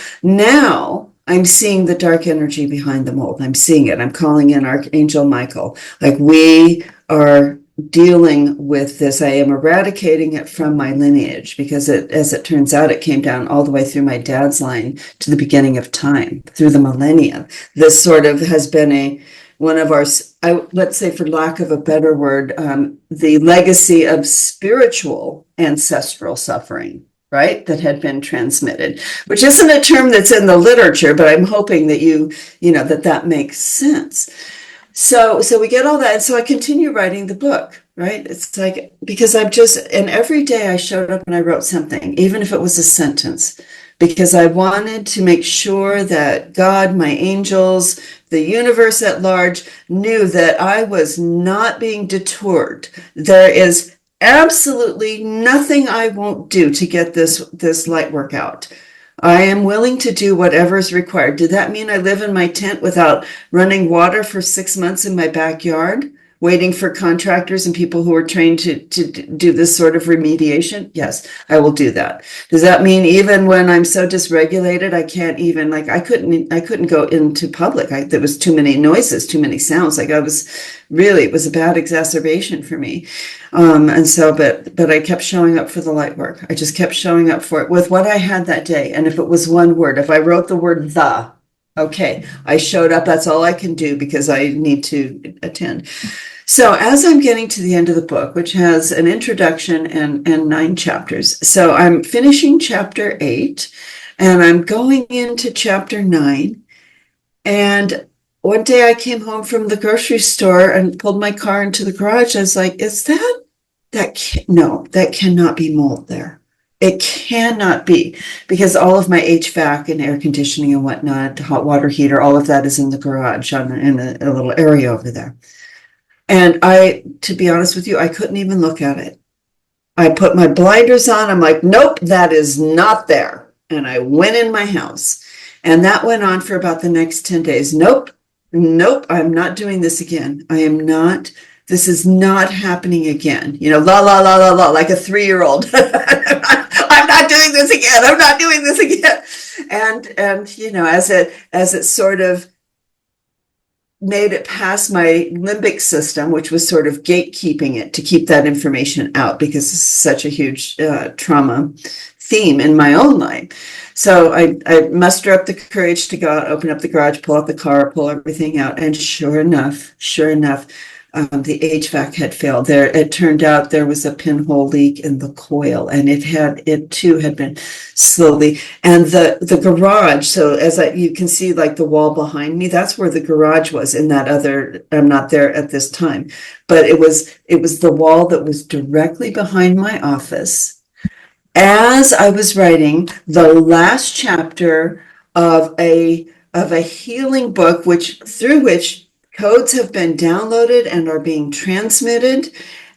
I'm seeing the dark energy behind the mold. I'm seeing it. I'm calling in Archangel Michael. Like, we are dealing with this. I am eradicating it from my lineage, because as it turns out, it came down all the way through my dad's line to the beginning of time, through the millennia. This sort of has been one of our, let's say, for lack of a better word, the legacy of spiritual ancestral suffering, right, that had been transmitted, which isn't a term that's in the literature, but I'm hoping that that makes sense. So we get all that. And so I continue writing the book, right? It's like, because and every day I showed up and I wrote something, even if it was a sentence, because I wanted to make sure that God, my angels, the universe at large knew that I was not being detoured. There is absolutely nothing I won't do to get this light work out. I am willing to do whatever is required. Did that mean I live in my tent without running water for 6 months in my backyard, waiting for contractors and people who are trained to do this sort of remediation? Yes, I will do that. Does that mean even when I'm so dysregulated, I can't even, like, I couldn't go into public. There was too many noises, too many sounds. Like, it was a bad exacerbation for me. And so, but I kept showing up for the light work. I just kept showing up for it with what I had that day. And if it was one word, if I wrote the word "the," okay, I showed up. That's all I can do because I need to attend. So as I'm getting to the end of the book, which has an introduction and 9 chapters, so I'm finishing chapter 8 and I'm going into chapter 9. And one day I came home from the grocery store and pulled my car into the garage. I was like, no, that cannot be mold there. It cannot be, because all of my HVAC and air conditioning and whatnot, hot water heater, all of that is in the garage in a little area over there. And to be honest with you, I couldn't even look at it. I put my blinders on. I'm like, nope, that is not there. And I went in my house. And that went on for about the next 10 days. Nope, I'm not doing this again. This is not happening again. La, la, la, la, la, like a 3-year-old. I'm not doing this again. I'm not doing this again. And as it sort of made it past my limbic system, which was sort of gatekeeping it to keep that information out, because it's such a huge trauma theme in my own life. So I muster up the courage to go out, open up the garage, pull out the car, pull everything out. And sure enough, the HVAC had failed. It turned out there was a pinhole leak in the coil, and it too had been slowly. And the garage, so you can see, like, the wall behind me, that's where the garage was in that other, I'm not there at this time, but it was the wall that was directly behind my office as I was writing the last chapter of a healing book, through which codes have been downloaded and are being transmitted.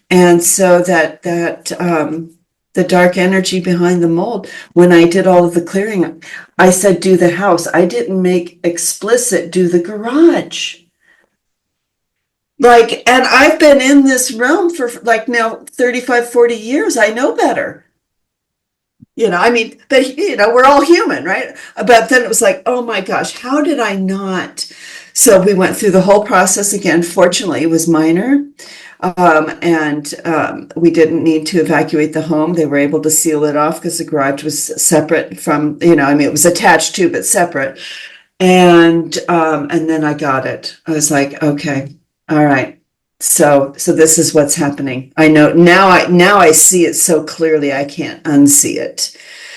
And so that the dark energy behind the mold, when I did all of the clearing, I said, do the house. I didn't make explicit, do the garage. And I've been in this realm for now 35, 40 years. I know better. But we're all human, right? But then it was like, oh my gosh, how did I not? So we went through the whole process again. Fortunately, it was minor. And we didn't need to evacuate the home. They were able to seal it off because the garage was separate from, it was attached to, but separate. And then I got it. I was like, okay, all right. So this is what's happening. I know now I see it so clearly, I can't unsee it.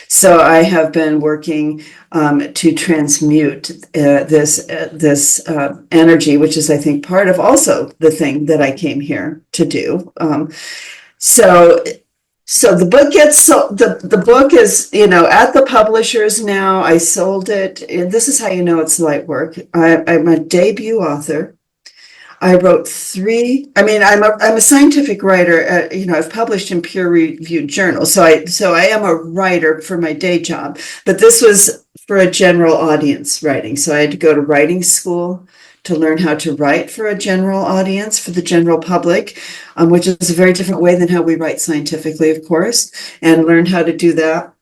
So I have been working to transmute this energy, which is, I think, part of also the thing that I came here to do. So the book gets sold. The book is, at the publishers now. I sold it. And this is how you know it's light work. I'm a debut author. I wrote 3. I'm a scientific writer. I've published in peer-reviewed journals, so I am a writer for my day job. But this was for a general audience writing, so I had to go to writing school to learn how to write for a general audience, for the general public, which is a very different way than how we write scientifically, of course, and learn how to do that.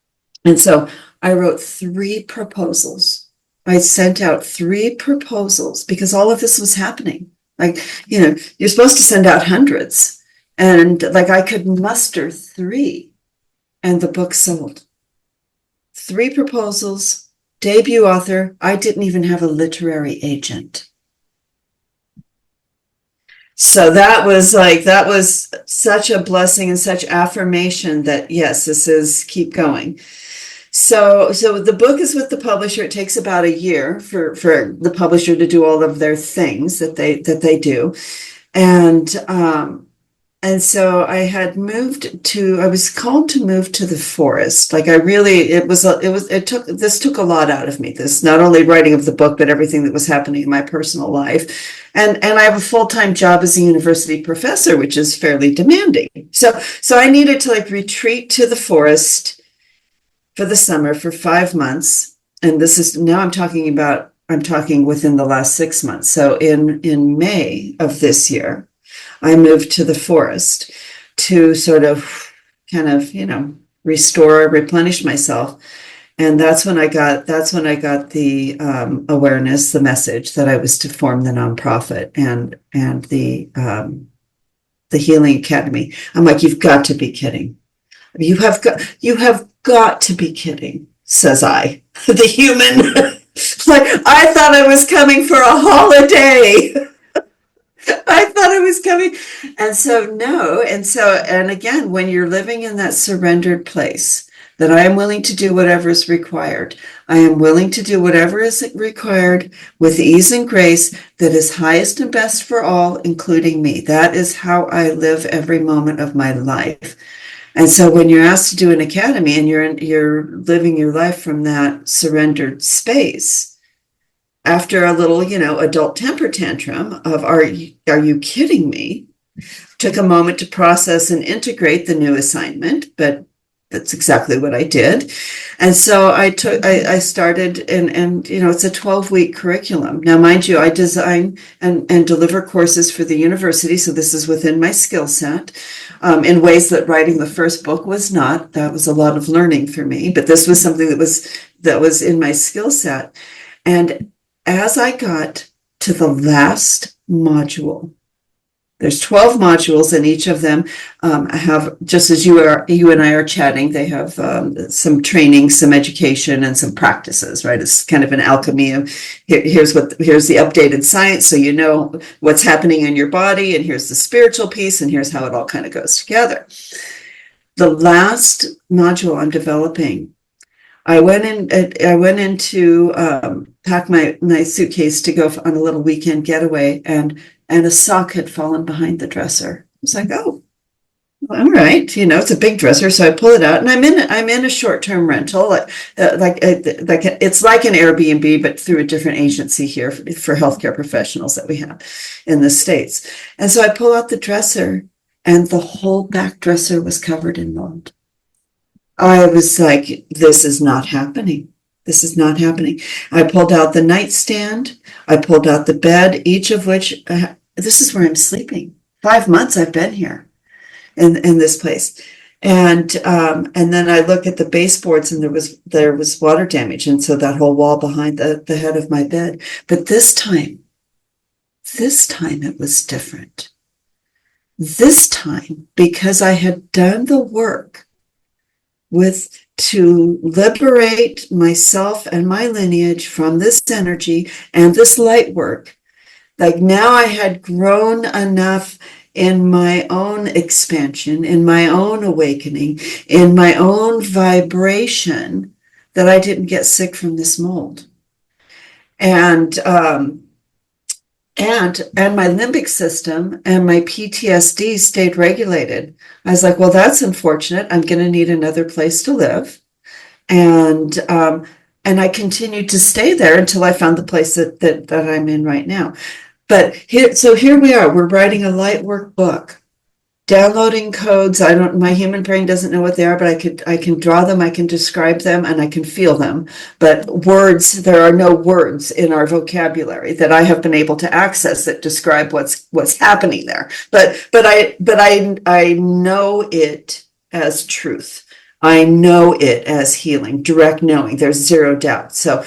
And so I wrote 3 proposals. I sent out 3 proposals because all of this was happening. You're supposed to send out hundreds. And I could muster 3, and the book sold. 3 proposals, debut author. I didn't even have a literary agent. So that was such a blessing and such affirmation that, yes, keep going. So the book is with the publisher. It takes about a year for the publisher to do all of their things that they do. And so I was called to move to the forest. Like this took a lot out of me. This, not only writing of the book, but everything that was happening in my personal life. And I have a full-time job as a university professor, which is fairly demanding. So I needed to like retreat to the forest for the summer for 5 months. And I'm talking within the last 6 months. So in May of this year, I moved to the forest to sort of kind of, restore, replenish myself. And that's when I got the awareness, the message that I was to form the nonprofit and the Healing Academy. I'm like, you've got to be kidding. You have got to be kidding, says I, the human. Like, I thought I was coming for a holiday. I thought I was coming. And so, no. And again, when you're living in that surrendered place, that I am willing to do whatever is required. I am willing to do whatever is required with ease and grace that is highest and best for all, including me. That is how I live every moment of my life. And so when you're asked to do an academy and you're living your life from that surrendered space, after a little, adult temper tantrum of, are you kidding me? Took a moment to process and integrate the new assignment, but that's exactly what I did. And so I started, and it's a 12-week curriculum. Now, mind you, I design and deliver courses for the university. So this is within my skill set in ways that writing the first book was not. That was a lot of learning for me, but this was something that was in my skill set. And as I got to the last module, there's 12 modules, and each of them have, just as you and I are chatting, they have some training, some education, and some practices, right? It's kind of an alchemy of here's the updated science, so you know what's happening in your body, and here's the spiritual piece, and here's how it all kind of goes together. The last module I'm developing, I went in to pack my suitcase to go on a little weekend getaway, and a sock had fallen behind the dresser. I was like, oh, all right, it's a big dresser, so I pull it out, and I'm in a short-term rental, like it's like an Airbnb, but through a different agency here for healthcare professionals that we have in the States. And so I pull out the dresser, and the whole back dresser was covered in mold. I was like, this is not happening. This is not happening. I pulled out the nightstand. I pulled out the bed, each of which, this is where I'm sleeping. 5 months I've been here in this place. And then I look at the baseboards, and there was water damage. And so that whole wall behind the head of my bed. But this time it was different. This time, because I had done the work to liberate myself and my lineage from this energy and this light work. Like, now I had grown enough in my own expansion, in my own awakening, in my own vibration, that I didn't get sick from this mold. And my limbic system and my PTSD stayed regulated. I was like, well, that's unfortunate. I'm going to need another place to live. And I continued to stay there until I found the place that I'm in right now. But here we are. We're writing a light work book, downloading codes. My human brain doesn't know what they are, but I can draw them, I can describe them, and I can feel them. But words, there are no words in our vocabulary that I have been able to access that describe what's happening there. But I know it as truth. I know it as healing, direct knowing. There's zero doubt. So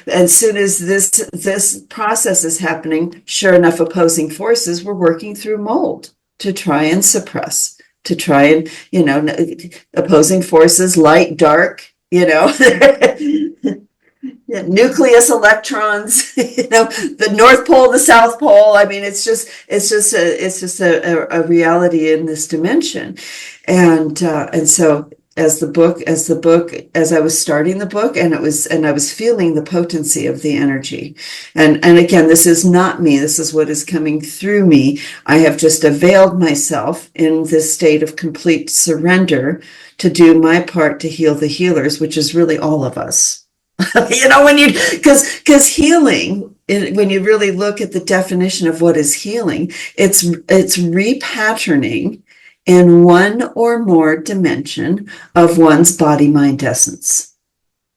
as soon as this process is happening, sure enough, opposing forces were working through mold to try and suppress, to try and, opposing forces, light, dark, nucleus, electrons, the North Pole, the South Pole. I mean, it's just a reality in this dimension. And so as I was starting the book, and I was feeling the potency of the energy. And again, this is not me. This is what is coming through me. I have just availed myself in this state of complete surrender to do my part to heal the healers, which is really all of us. Because healing, when you really look at the definition of what is healing, it's repatterning in one or more dimension of one's body, mind, essence.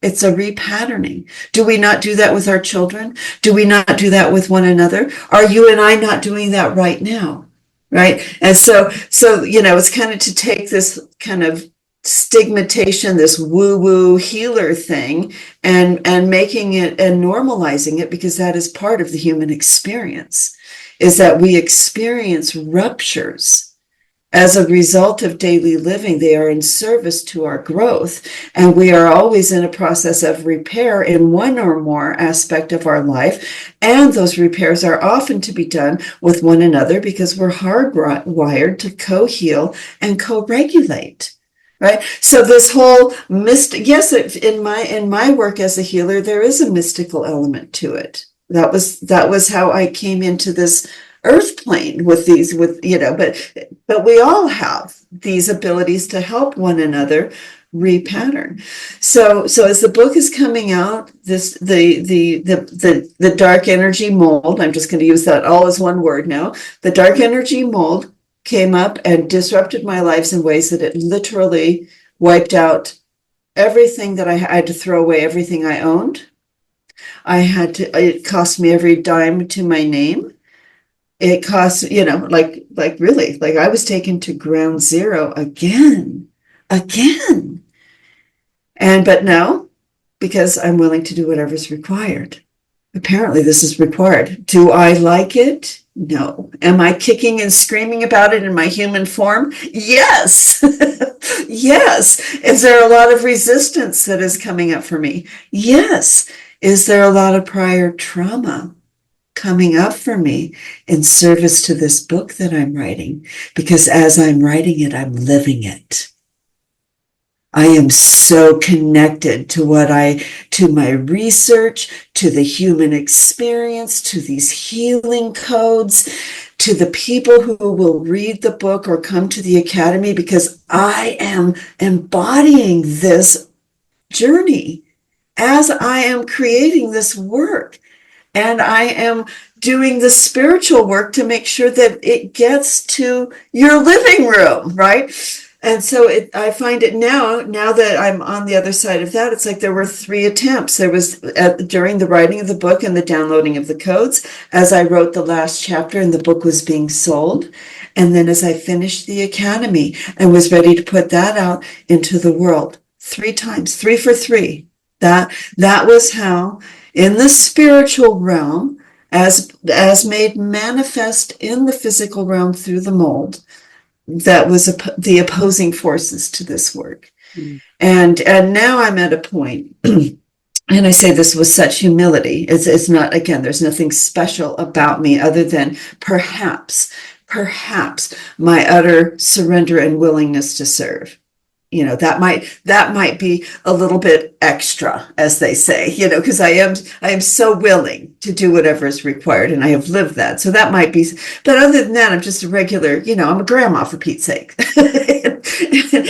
It's a repatterning. Do we not do that with our children? Do we not do that with one another? Are you and I not doing that right now? Right? And so, it's kind of to take this kind of stigmatization, this woo-woo healer thing, and making it and normalizing it, because that is part of the human experience, is that we experience ruptures as a result of daily living. They are in service to our growth, and we are always in a process of repair in one or more aspect of our life. And those repairs are often to be done with one another, because we're hardwired to co-heal and co-regulate. Right. So this whole yes, in my work as a healer, there is a mystical element to it. That was how I came into this earth plane but we all have these abilities to help one another repattern. So as the book is coming out, the dark energy mold, I'm just going to use that all as one word now. The dark energy mold came up and disrupted my lives in ways that it literally wiped out everything that I had to throw away, everything I owned. It cost me every dime to my name. It cost, like I was taken to ground zero again. But no, because I'm willing to do whatever's required. Apparently this is required. Do I like it? No. Am I kicking and screaming about it in my human form? Yes. Yes. Is there a lot of resistance that is coming up for me? Yes. Is there a lot of prior trauma coming up for me in service to this book that I'm writing? Because as I'm writing it, I'm living it. I am so connected to my research, to the human experience, to these healing codes, to the people who will read the book or come to the academy, because I am embodying this journey as I am creating this work. And I am doing the spiritual work to make sure that it gets to your living room, right? And so I find it now that I'm on the other side of that, it's like there were 3 attempts. There was during the writing of the book and the downloading of the codes, as I wrote the last chapter and the book was being sold. And then as I finished the academy and was ready to put that out into the world, 3 times, 3 for 3. That was how, in the spiritual realm, as made manifest in the physical realm through the mold, that was the opposing forces to this work. And now I'm at a point, and I say this with such humility. It's not, again, there's nothing special about me other than perhaps my utter surrender and willingness to serve. That might be a little bit extra, as they say, because I am so willing to do whatever is required, and I have lived that. So that might be, but other than that, I'm just a regular, I'm a grandma, for Pete's sake.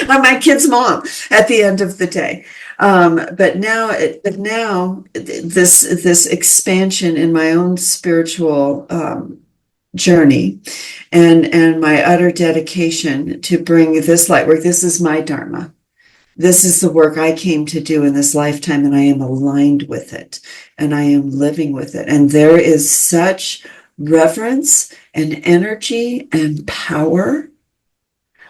I'm my kid's mom at the end of the day. But now this expansion in my own spiritual journey and my utter dedication to bring this light work. This is my dharma. This is the work I came to do in this lifetime, and I am aligned with it, and I am living with it. And there is such reverence and energy and power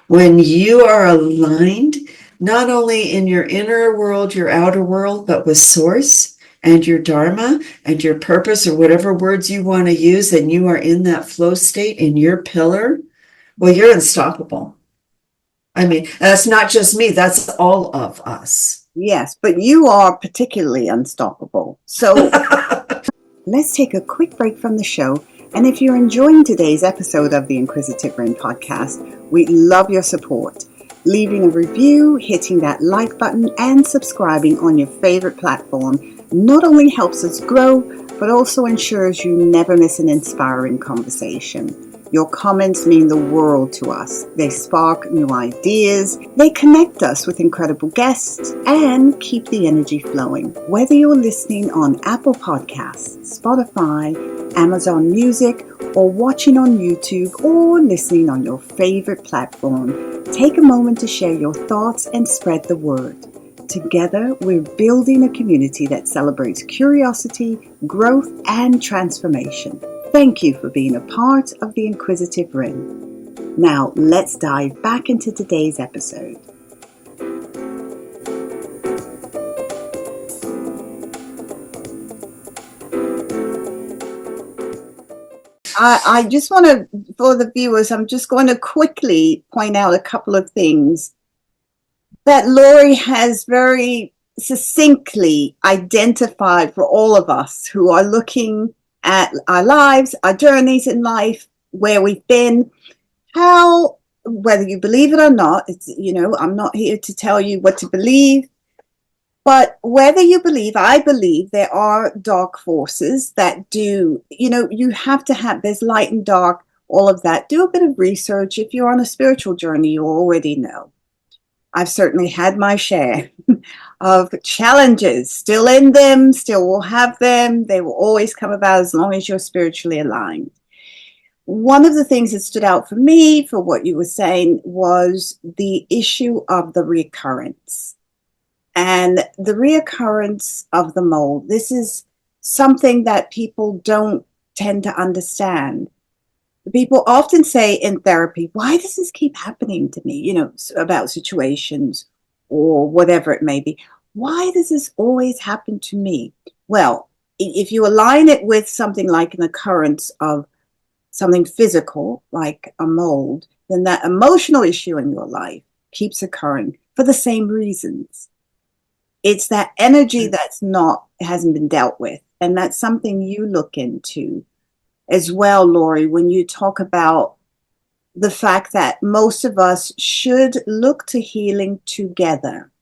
when you are aligned, not only in your inner world, your outer world, but with source and your dharma and your purpose, or whatever words you want to use, and you are in that flow state in your pillar. Well, you're unstoppable. I mean, that's not just me, that's all of us.
Yes, but you are particularly unstoppable. So let's take a quick break from the show. And if you're enjoying today's episode of the Inquisitive Brain podcast, we'd love your support. leaving a review, hitting that like button, and subscribing on your favorite platform not only helps us grow, but also ensures you never miss an inspiring conversation. Your comments mean the world to us. They spark new ideas, they connect us with incredible guests, and keep the energy flowing. Whether you're listening on Apple Podcasts, Spotify, Amazon Music, or watching on YouTube, or listening on your favorite platform, take a moment to share your thoughts and spread the word. Together, we're building a community that celebrates curiosity, growth, and transformation. Thank you for being a part of the Inquisitive Ring. Now, let's dive back into today's episode. I just want to, for the viewers, I'm just going to quickly point out a couple of things that Lorre has very succinctly identified for all of us who are looking at our lives, our journeys in life, where we've been, how, whether you believe it or not, it's, I'm not here to tell you what to believe, but whether you believe, I believe there are dark forces that do, you have to have, there's light and dark, all of that. Do a bit of research. If you're on a spiritual journey, you already know. I've certainly had my share of challenges, still in them, still will have them. They will always come about as long as you're spiritually aligned. One of the things that stood out for me, for what you were saying, was the issue of the reoccurrence. And the reoccurrence of the mold. This is something that people don't tend to understand. People often say in therapy, why does this keep happening to me? About situations or whatever it may be. Why does this always happen to me? Well, if you align it with something like an occurrence of something physical, like a mold, then that emotional issue in your life keeps occurring for the same reasons. It's that energy hasn't been dealt with. And that's something you look into as well, Lorre, when you talk about the fact that most of us should look to healing together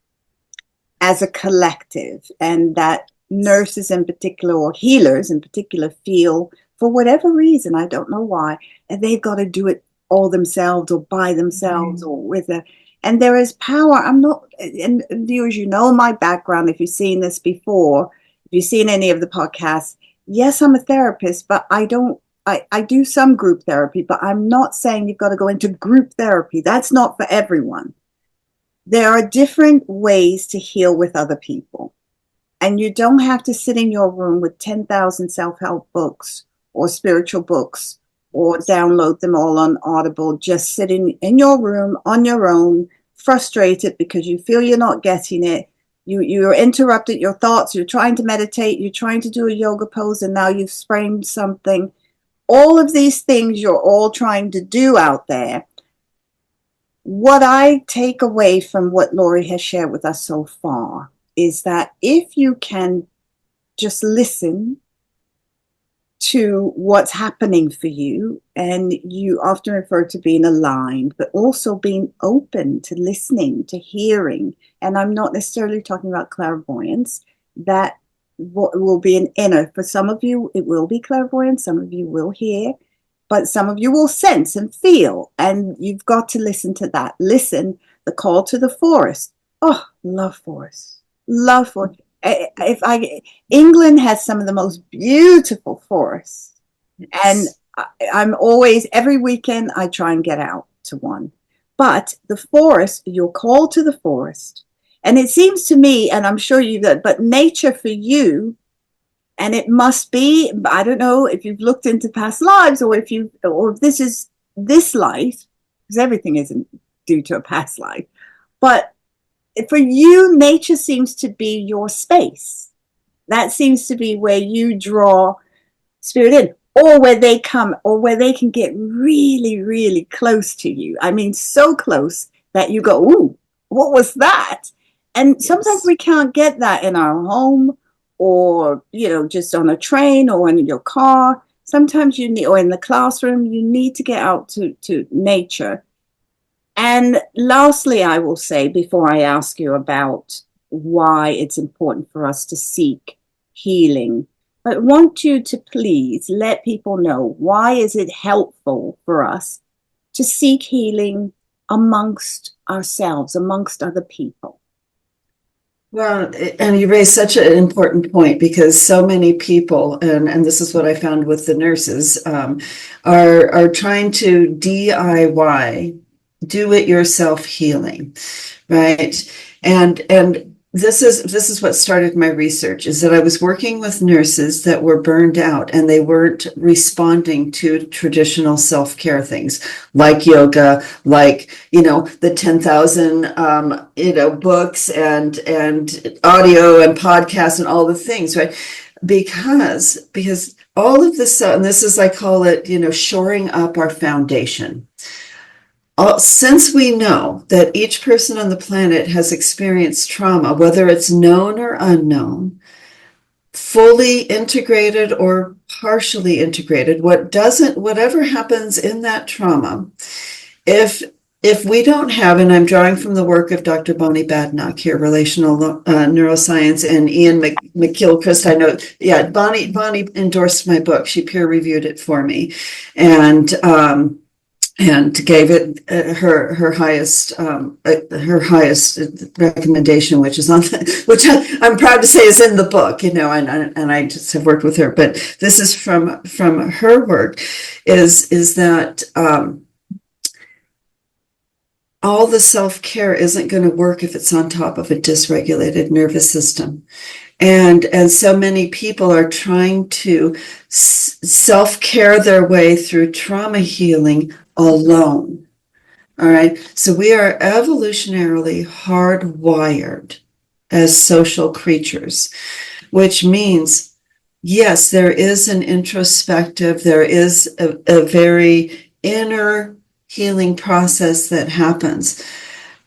as a collective, and that nurses in particular, or healers in particular, feel for whatever reason, I don't know why, and they've got to do it all themselves or by themselves or with a, and there is power. I'm not, and viewers, my background, if you've seen this before, if you've seen any of the podcasts, yes, I'm a therapist, but I do some group therapy, but I'm not saying you've got to go into group therapy. That's not for everyone. There are different ways to heal with other people. And you don't have to sit in your room with 10,000 self-help books or spiritual books or download them all on Audible, just sitting in your room on your own, frustrated because you feel you're not getting it. You're interrupted, your thoughts, you're trying to meditate, you're trying to do a yoga pose, and now you've sprained something. All of these things you're all trying to do out there. What I take away from what Lorre has shared with us so far is that if you can just listen to what's happening for you, and you often refer to being aligned, but also being open to listening, to hearing, and I'm not necessarily talking about clairvoyance, that will be an inner. For some of you, it will be clairvoyance, some of you will hear, but some of you will sense and feel, and you've got to listen to that. Listen, the call to the forest. Oh, love forests. Love forest. England has some of the most beautiful forests. And I'm always, every weekend, I try and get out to one. But the forest, you're called to the forest. And it seems to me, and I'm sure but nature for you, and it must be, I don't know if you've looked into past lives or if this is this life, because everything isn't due to a past life. But for you, nature seems to be your space. That seems to be where you draw spirit in, or where they come, or where they can get really, really close to you. I mean, so close that you go, ooh, what was that? And sometimes we can't get that in our home, or, just on a train or in your car. Sometimes you need, or in the classroom, you need to get out to nature And lastly, I will say, before I ask you about why it's important for us to seek healing, I want you to please let people know, why is it helpful for us to seek healing amongst ourselves, amongst other people?
Well, and you raise such an important point, because so many people, and this is what I found with the nurses, are trying to DIY, do it yourself healing, right? And this is what started my research, is that I was working with nurses that were burned out, and they weren't responding to traditional self-care things like yoga, like, the 10,000 books and audio and podcasts and all the things, right? Because all of this, and this is, I call it, shoring up our foundation. Since we know that each person on the planet has experienced trauma, whether it's known or unknown, fully integrated or partially integrated, whatever happens in that trauma, if we don't have, and I'm drawing from the work of Dr. Bonnie Badenoch here, relational neuroscience, and Ian McGilchrist, I know, yeah, Bonnie endorsed my book. She peer reviewed it for me, and gave it her highest recommendation, which is which I'm proud to say is in the book, and I just have worked with her. But this is from her work, is that all the self-care isn't going to work if it's on top of a dysregulated nervous system. And so many people are trying to self-care their way through trauma healing alone. All right. So we are evolutionarily hardwired as social creatures, which means, yes, there is an introspective, there is a very inner healing process that happens.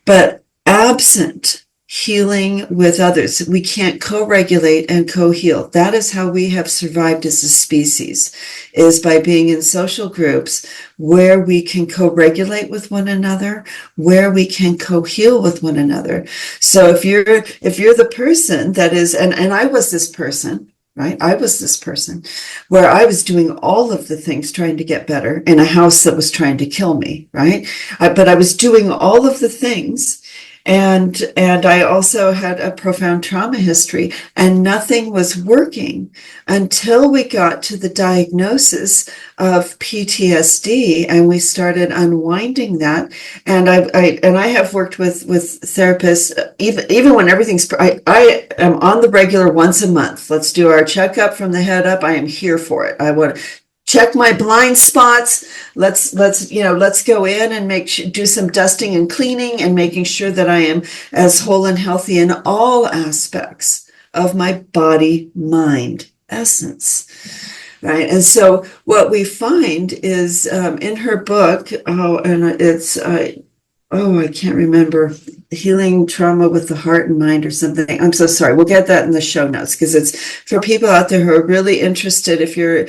But absent healing with others, we can't co-regulate and co-heal. That is how we have survived as a species, is by being in social groups where we can co-regulate with one another, where we can co-heal with one another. So if you're the person that is, and I was this person, right? I was this person where I was doing all of the things trying to get better in a house that was trying to kill me, right? But I was doing all of the things. And I also had a profound trauma history, and nothing was working until we got to the diagnosis of PTSD, and we started unwinding that. And I have worked with therapists, even when everything's, I am on the regular once a month. Let's do our checkup from the head up. I am here for it. I want to check my blind spots. Let's go in and do some dusting and cleaning, and making sure that I am as whole and healthy in all aspects of my body, mind, essence. Right. And so what we find is, in her book, I can't remember, Healing Trauma with the Heart and Mind or something. I'm so sorry. We'll get that in the show notes, because it's for people out there who are really interested. If you're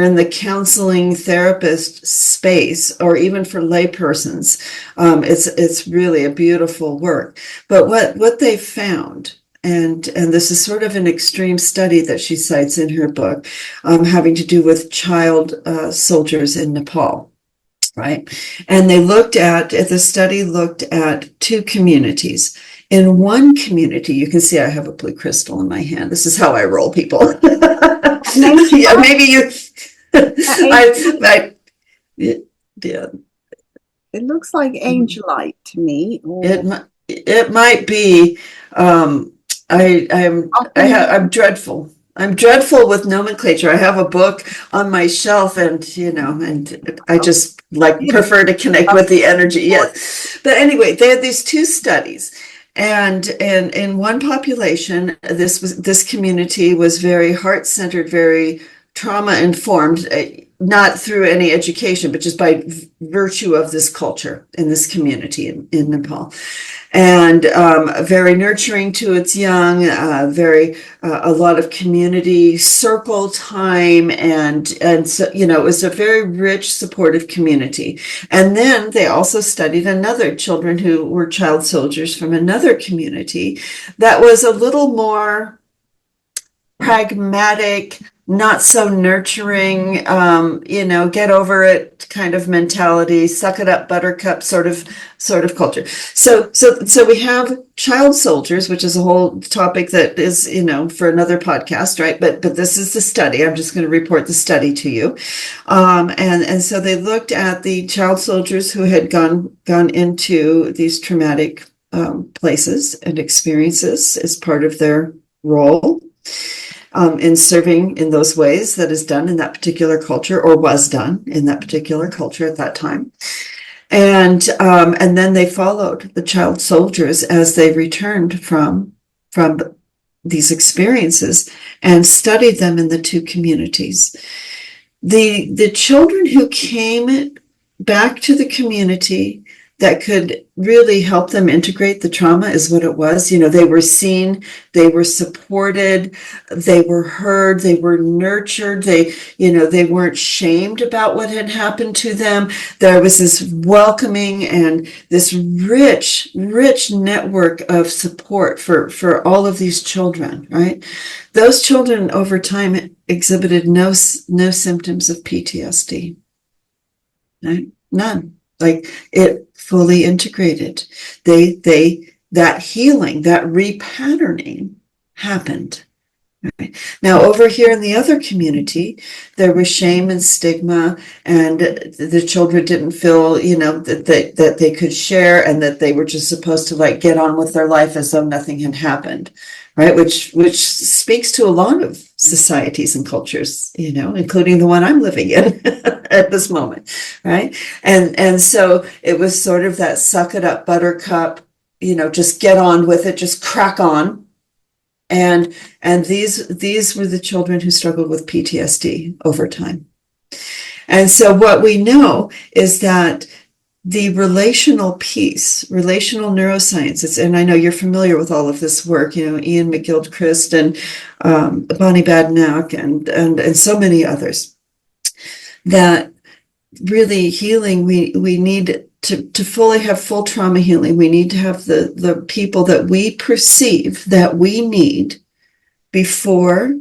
in the counseling therapist space, or even for laypersons, it's really a beautiful work. But what they found, and this is sort of an extreme study that she cites in her book, having to do with child soldiers in Nepal. Right. And the study looked at two communities. In one community, you can see I have a blue crystal in my hand. This is how I roll, people. Yeah, maybe you. Yeah.
It looks like angelite to me.
It might be. I'm dreadful. I'm dreadful with nomenclature. I have a book on my shelf, and I just prefer to connect with the energy. Yes. But anyway, they had these two studies, and in one population, this community was very heart-centered, very trauma-informed. not through any education, but just by virtue of this culture in this community in Nepal. And very nurturing to its young, a lot of community circle time, and so, you know, it was a very rich, supportive community. And then they also studied another children who were child soldiers from another community that was a little more pragmatic, not so nurturing, you know, get over it kind of mentality, suck it up, buttercup sort of culture. So we have child soldiers, which is a whole topic that is, you know, for another podcast, right? But this is the study. I'm just going to report the study to you. And so they looked at the child soldiers who had gone into these traumatic places and experiences as part of their role. In serving in those ways that is done in that particular culture, or was done in that particular culture at that time. And then they followed the child soldiers as they returned from these experiences and studied them in the two communities. The children who came back to the community that could really help them integrate the trauma is what it was. You know, they were seen, they were supported, they were heard, they were nurtured, they weren't shamed about what had happened to them. There was this welcoming and this rich network of support for all of these children, right? Those children over time exhibited no symptoms of PTSD, right? None. Like, it fully integrated. That healing, that repatterning happened. Right? Now, over here in the other community, there was shame and stigma, and the children didn't feel, you know, that they could share, and that they were just supposed to like get on with their life as though nothing had happened, right? Which speaks to a lot of societies and cultures, you know, including the one I'm living in at this moment, right? And so it was sort of that suck it up, buttercup, you know, just get on with it, just crack on. And these were the children who struggled with PTSD over time. And so what we know is that the relational piece, relational neuroscience, and I know you're familiar with all of this work, you know, Ian McGilchrist and Bonnie Badenoch and so many others, that really healing, we need to fully have full trauma healing. We need to have the people that we perceive that we need before,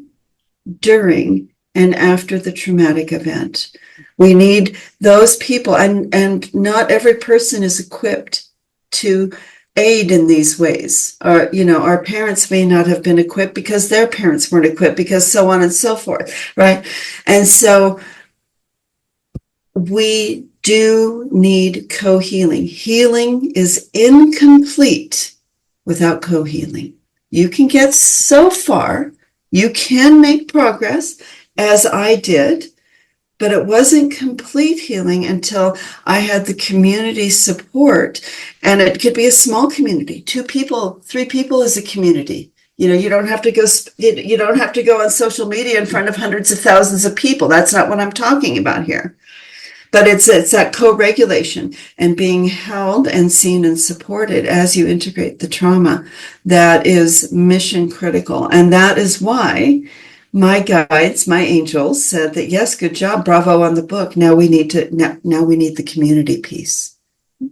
during, and after the traumatic event. We need those people, and not every person is equipped to aid in these ways. You know, our parents may not have been equipped because their parents weren't equipped, because so on and so forth, right? And so we do need co-healing. Healing is incomplete without co-healing. You can get so far, you can make progress, as I did, but it wasn't complete healing until I had the community support. And it could be a small community, 2 people, 3 people is a community. You know, you don't have to go on social media in front of hundreds of thousands of people. That's not what I'm talking about here. But it's that co-regulation and being held and seen and supported as you integrate the trauma that is mission critical. And that is why my guides, my angels, said that, yes, good job, bravo on the book. Now we need the community piece.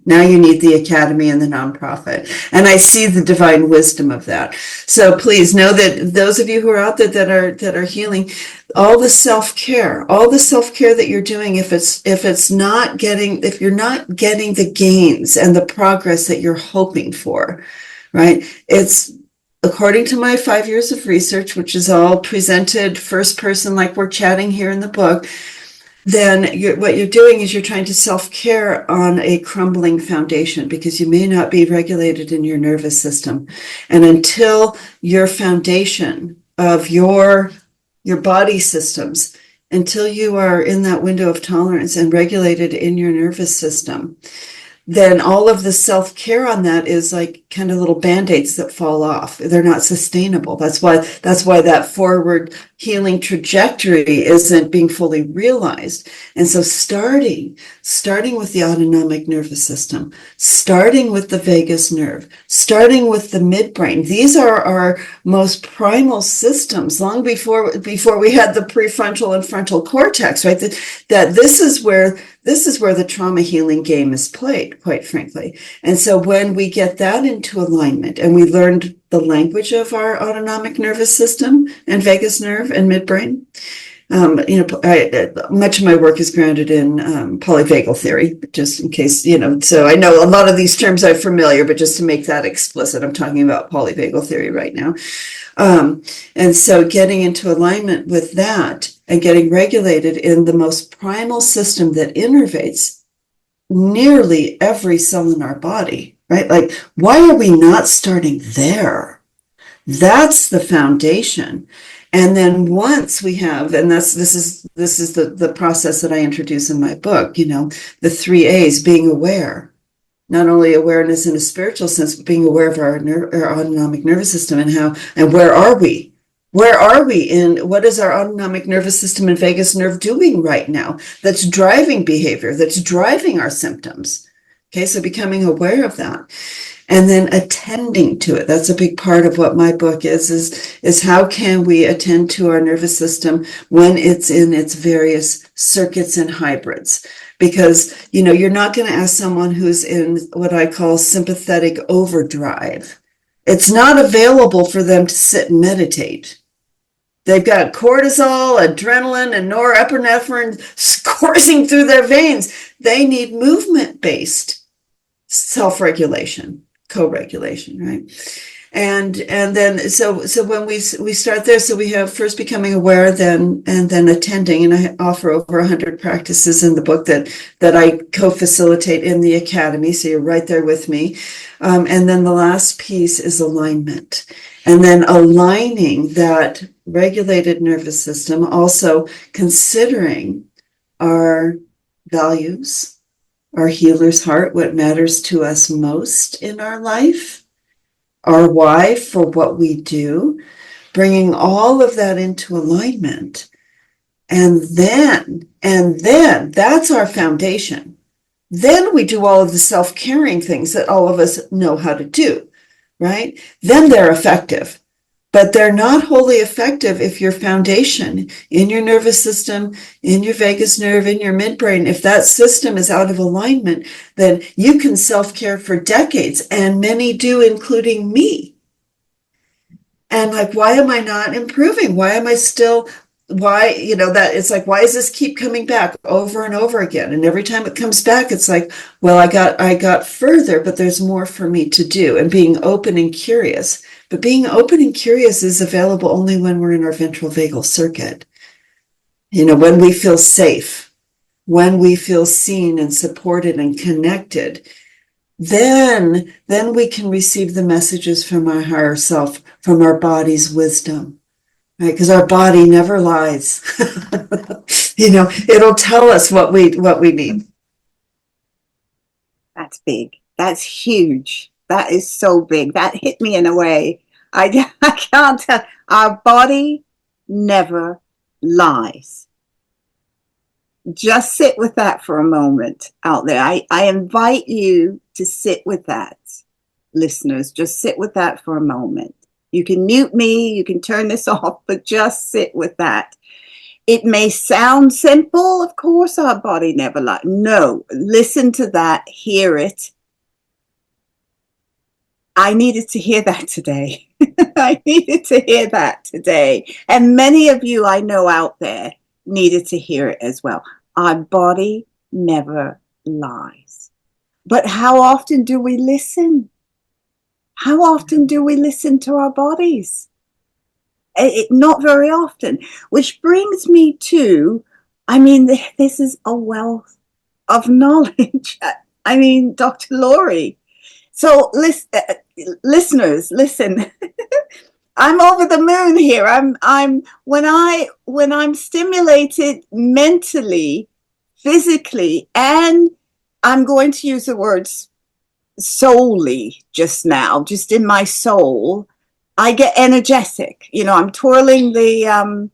Now you need the academy and the nonprofit. And I see the divine wisdom of that. So please know that those of you who are out there that are healing, all the self-care that you're doing, if you're not getting the gains and the progress that you're hoping for, right? It's according to my 5 years of research, which is all presented first person, like we're chatting here in the book, then what you're doing is you're trying to self-care on a crumbling foundation, because you may not be regulated in your nervous system. And until your foundation of your body systems, until you are in that window of tolerance and regulated in your nervous system, then all of the self-care on that is like kind of little band-aids that fall off. They're not sustainable. That's why that forward healing trajectory isn't being fully realized. And so starting with the autonomic nervous system, starting with the vagus nerve, starting with the midbrain. These are our most primal systems, long before we had the prefrontal and frontal cortex, right? That this is where the trauma healing game is played, quite frankly. And so when we get that into alignment and we learned the language of our autonomic nervous system and vagus nerve and midbrain, much of my work is grounded in polyvagal theory, just in case, so I know a lot of these terms are familiar, but just to make that explicit, I'm talking about polyvagal theory right now. And so getting into alignment with that and getting regulated in the most primal system that innervates nearly every cell in our body, right? Like, why are we not starting there? That's the foundation. And then once we have, and this is the process that I introduce in my book, the 3 A's: being aware, not only awareness in a spiritual sense, but being aware of our autonomic nervous system and where are we? Where are we in what is our autonomic nervous system and vagus nerve doing right now that's driving behavior, that's driving our symptoms? Okay, so becoming aware of that. And then attending to it. That's a big part of what my book is how can we attend to our nervous system when it's in its various circuits and hybrids? Because, you're not going to ask someone who's in what I call sympathetic overdrive. It's not available for them to sit and meditate. They've got cortisol, adrenaline, and norepinephrine coursing through their veins. They need movement-based self-regulation. Co-regulation, right? And then so when we start there, so we have first becoming aware, then attending, and I offer over 100 practices in the book that I co-facilitate in the academy. So you're right there with me. And then the last piece is alignment, and then aligning that regulated nervous system, also considering our values, our healer's heart, what matters to us most in our life, our why for what we do, bringing all of that into alignment. And then that's our foundation. Then we do all of the self-caring things that all of us know how to do, right? Then they're effective. But they're not wholly effective if your foundation in your nervous system, in your vagus nerve, in your midbrain, if that system is out of alignment, then you can self-care for decades, and many do, including me. And like, why am I not improving? Why am I still, that it's like, why does this keep coming back over and over again? And every time it comes back, it's like, well, I got further, but there's more for me to do, and being open and curious. But being open and curious is available only when we're in our ventral vagal circuit. When we feel safe, when we feel seen and supported and connected, then we can receive the messages from our higher self, from our body's wisdom, right? Because our body never lies. It'll tell us what we need.
That's big. That's huge. That is so big. That hit me in a way. I can't tell. Our body never lies. Just sit with that for a moment out there. I invite you to sit with that, listeners. Just sit with that for a moment. You can mute me, you can turn this off, but just sit with that. It may sound simple, of course, our body never lies. No, listen to that, hear it. I needed to hear that today. I needed to hear that today. And many of you I know out there needed to hear it as well. Our body never lies. But how often do we listen? How often do we listen to our bodies? Not very often. Which brings me to, this is a wealth of knowledge. Dr. Lorre. So listeners, listen. I'm over the moon here. When I'm stimulated mentally, physically, and I'm going to use the words solely just now, just in my soul, I get energetic. I'm twirling the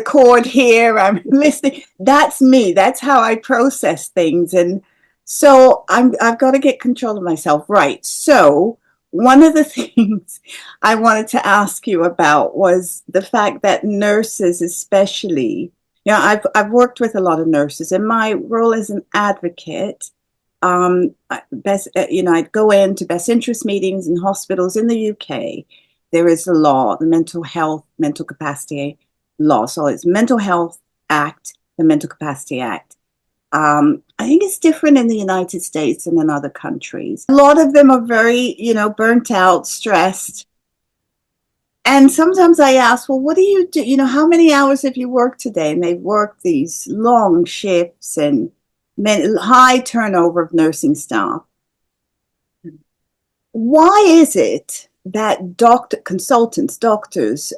cord here. I'm listening. That's me. That's how I process things. And so I've got to get control of myself. Right. So one of the things I wanted to ask you about was the fact that nurses, especially, I've worked with a lot of nurses, and my role as an advocate, I'd go into best interest meetings in hospitals in the UK. There is a law, the mental capacity law. So it's Mental Health Act, the Mental Capacity Act. I think it's different in the United States and in other countries. A lot of them are very, burnt out, stressed. And sometimes I ask, well, what do you do? How many hours have you worked today? And they've worked these long shifts and high turnover of nursing staff. Why is it that consultants, doctors,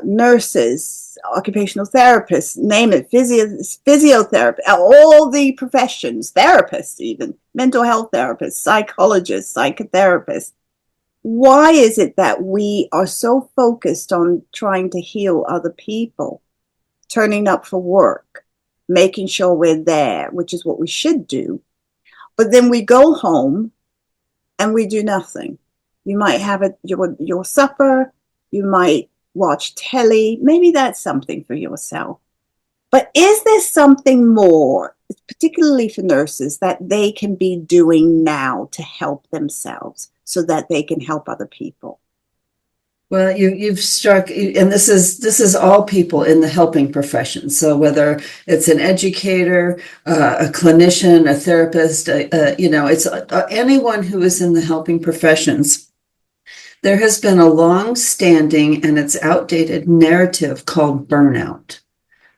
nurses, occupational therapists, name it, physiotherapists, all the professions, therapists even, mental health therapists, psychologists, psychotherapists, why is it that we are so focused on trying to heal other people, turning up for work, making sure we're there, which is what we should do, but then we go home and we do nothing? You might have your supper, you might watch telly, maybe that's something for yourself. But is there something more, particularly for nurses, that they can be doing now to help themselves so that they can help other people?
Well, you've struck, and this is all people in the helping profession. So whether it's an educator, a clinician, a therapist, it's anyone who is in the helping professions. There has been a long-standing and it's outdated narrative called burnout.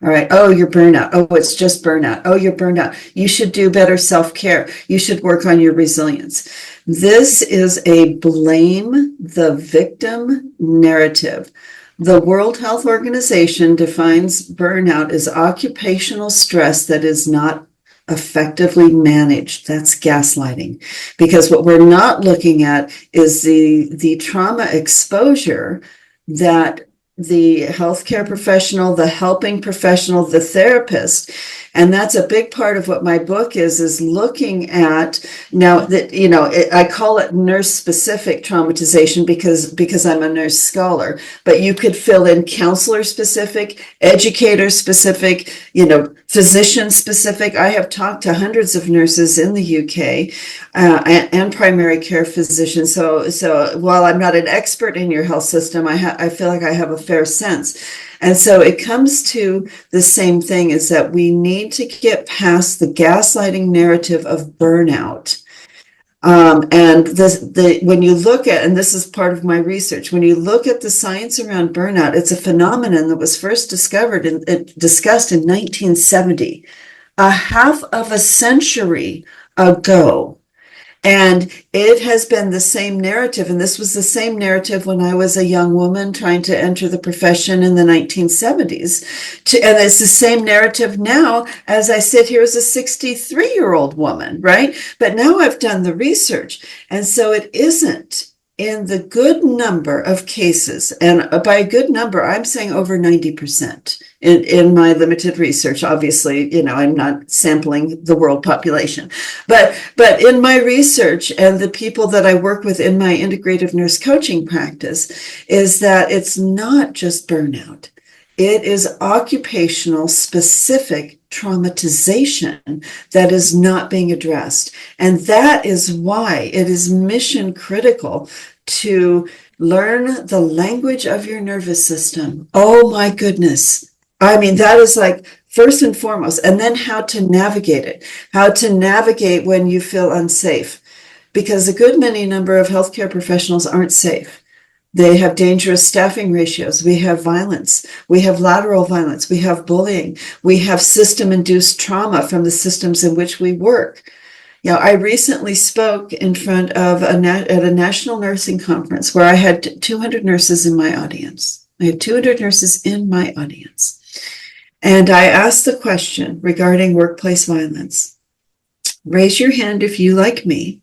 All right. Oh, you're burnout. Oh, it's just burnout. Oh, you're burnout. You should do better self-care. You should work on your resilience. This is a blame the victim narrative. The World Health Organization defines burnout as occupational stress that is not effectively managed. That's gaslighting. Because what we're not looking at is the trauma exposure that the healthcare professional, the helping professional, the therapist. And that's a big part of what my book is looking at now that, I call it nurse specific traumatization because I'm a nurse scholar, but you could fill in counselor specific, educator specific, physician specific. I have talked to hundreds of nurses in the UK and primary care physicians. So while I'm not an expert in your health system, I feel like I have a fair sense. And so it comes to the same thing, is that we need to get past the gaslighting narrative of burnout. And when you look at, and this is part of my research, when you look at the science around burnout, it's a phenomenon that was first discovered and discussed in 1970, a half of a century ago. And it has been the same narrative. And this was the same narrative when I was a young woman trying to enter the profession in the 1970s. And it's the same narrative now as I sit here as a 63-year-old woman, right? But now I've done the research. And so it isn't in the good number of cases, and by a good number, I'm saying over 90% in my limited research. Obviously, I'm not sampling the world population, but in my research and the people that I work with in my integrative nurse coaching practice, is that it's not just burnout. It is occupational specific traumatization that is not being addressed. And that is why it is mission critical to learn the language of your nervous system. Oh my goodness. I mean, that is like first and foremost, and then how to navigate it, how to navigate when you feel unsafe, because a good many number of healthcare professionals aren't safe. They have dangerous staffing ratios. We have violence. We have lateral violence. We have bullying. We have system-induced trauma from the systems in which we work. I recently spoke in front of at a national nursing conference where I had 200 nurses in my audience. I had 200 nurses in my audience. And I asked the question regarding workplace violence. raise your hand if you, like me,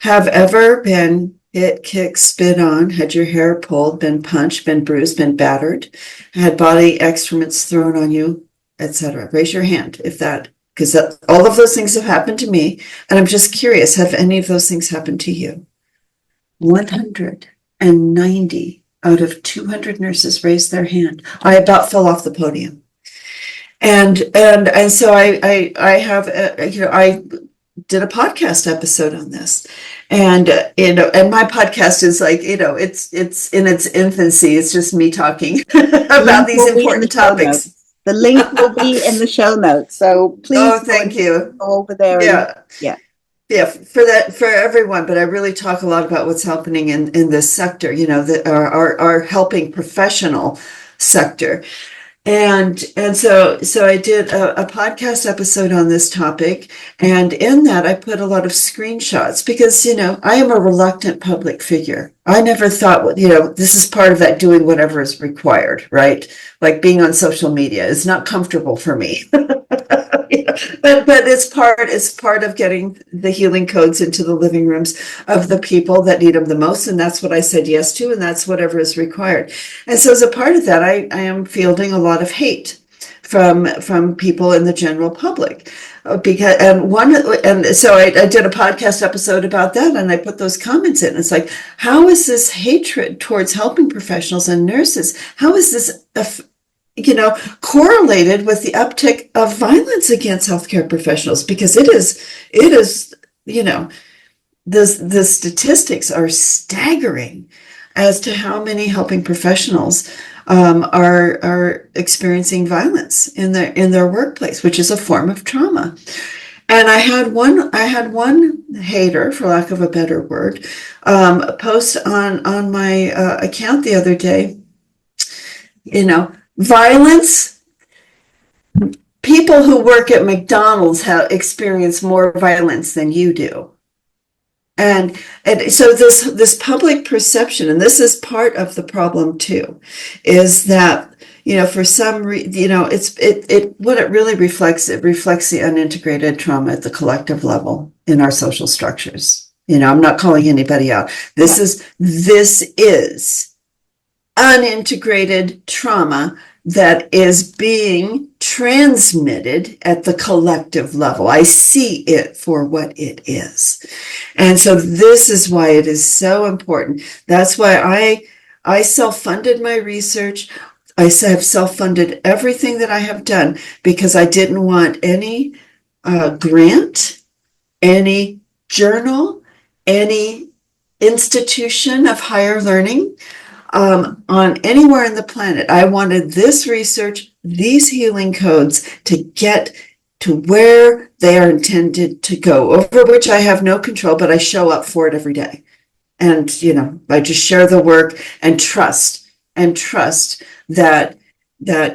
have ever been hit, kicked, spit on, had your hair pulled, been punched, been bruised, been battered, had body excrements thrown on you, etc. Raise your hand if that, because all of those things have happened to me. And I'm just curious, have any of those things happened to you? 190 out of 200 nurses raised their hand. I about fell off the podium. And so I have, I did a podcast episode on this, and and my podcast is like, it's in its infancy. It's just me talking about these important topics.
The link will be in the show notes, so please.
Thank you.
Go over there.
Yeah, for everyone. But I really talk a lot about what's happening in this sector. Our helping professional sector. And so I did a podcast episode on this topic, and in that I put a lot of screenshots because, I am a reluctant public figure. I never thought, this is part of that doing whatever is required, right? Like being on social media is not comfortable for me. But it's part of getting the healing codes into the living rooms of the people that need them the most. And that's what I said yes to, and that's whatever is required. And so as a part of that, I am fielding a lot of hate from people in the general public. So I did a podcast episode about that, and I put those comments in. It's like, how is this hatred towards helping professionals and nurses? How is this correlated with the uptick of violence against healthcare professionals? Because it is, the statistics are staggering as to how many helping professionals are experiencing violence in their workplace, which is a form of trauma. And I had one hater, for lack of a better word, post on my account the other day, violence. People who work at McDonald's have experienced more violence than you do. And so this public perception, and this is part of the problem too, is that, for some reason, what it really reflects, it reflects the unintegrated trauma at the collective level in our social structures. I'm not calling anybody out. This is unintegrated trauma that is being transmitted at the collective level. I see it for what it is. And so this is why it is so important. That's why I self-funded my research. I have self-funded everything that I have done, because I didn't want any grant, any journal, any institution of higher learning on anywhere in the planet. I wanted this research, these healing codes, to get to where they are intended to go, over which I have no control, but I show up for it every day. And, I just share the work and trust that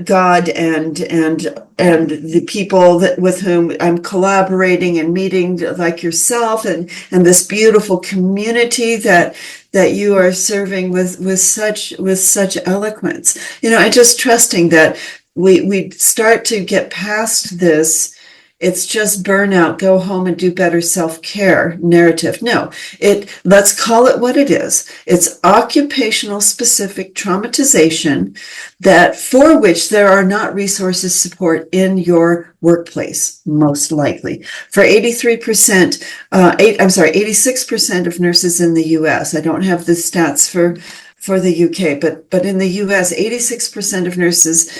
God and the people with whom I'm collaborating and meeting, like yourself, and this beautiful community that you are serving with such eloquence, and just trusting that we start to get past this. It's just burnout, go home and do better self-care narrative. No, let's call it what it is. It's occupational specific traumatization for which there are not resources support in your workplace, most likely. For 86% of nurses in the US, I don't have the stats for the UK, but in the US, 86% of nurses,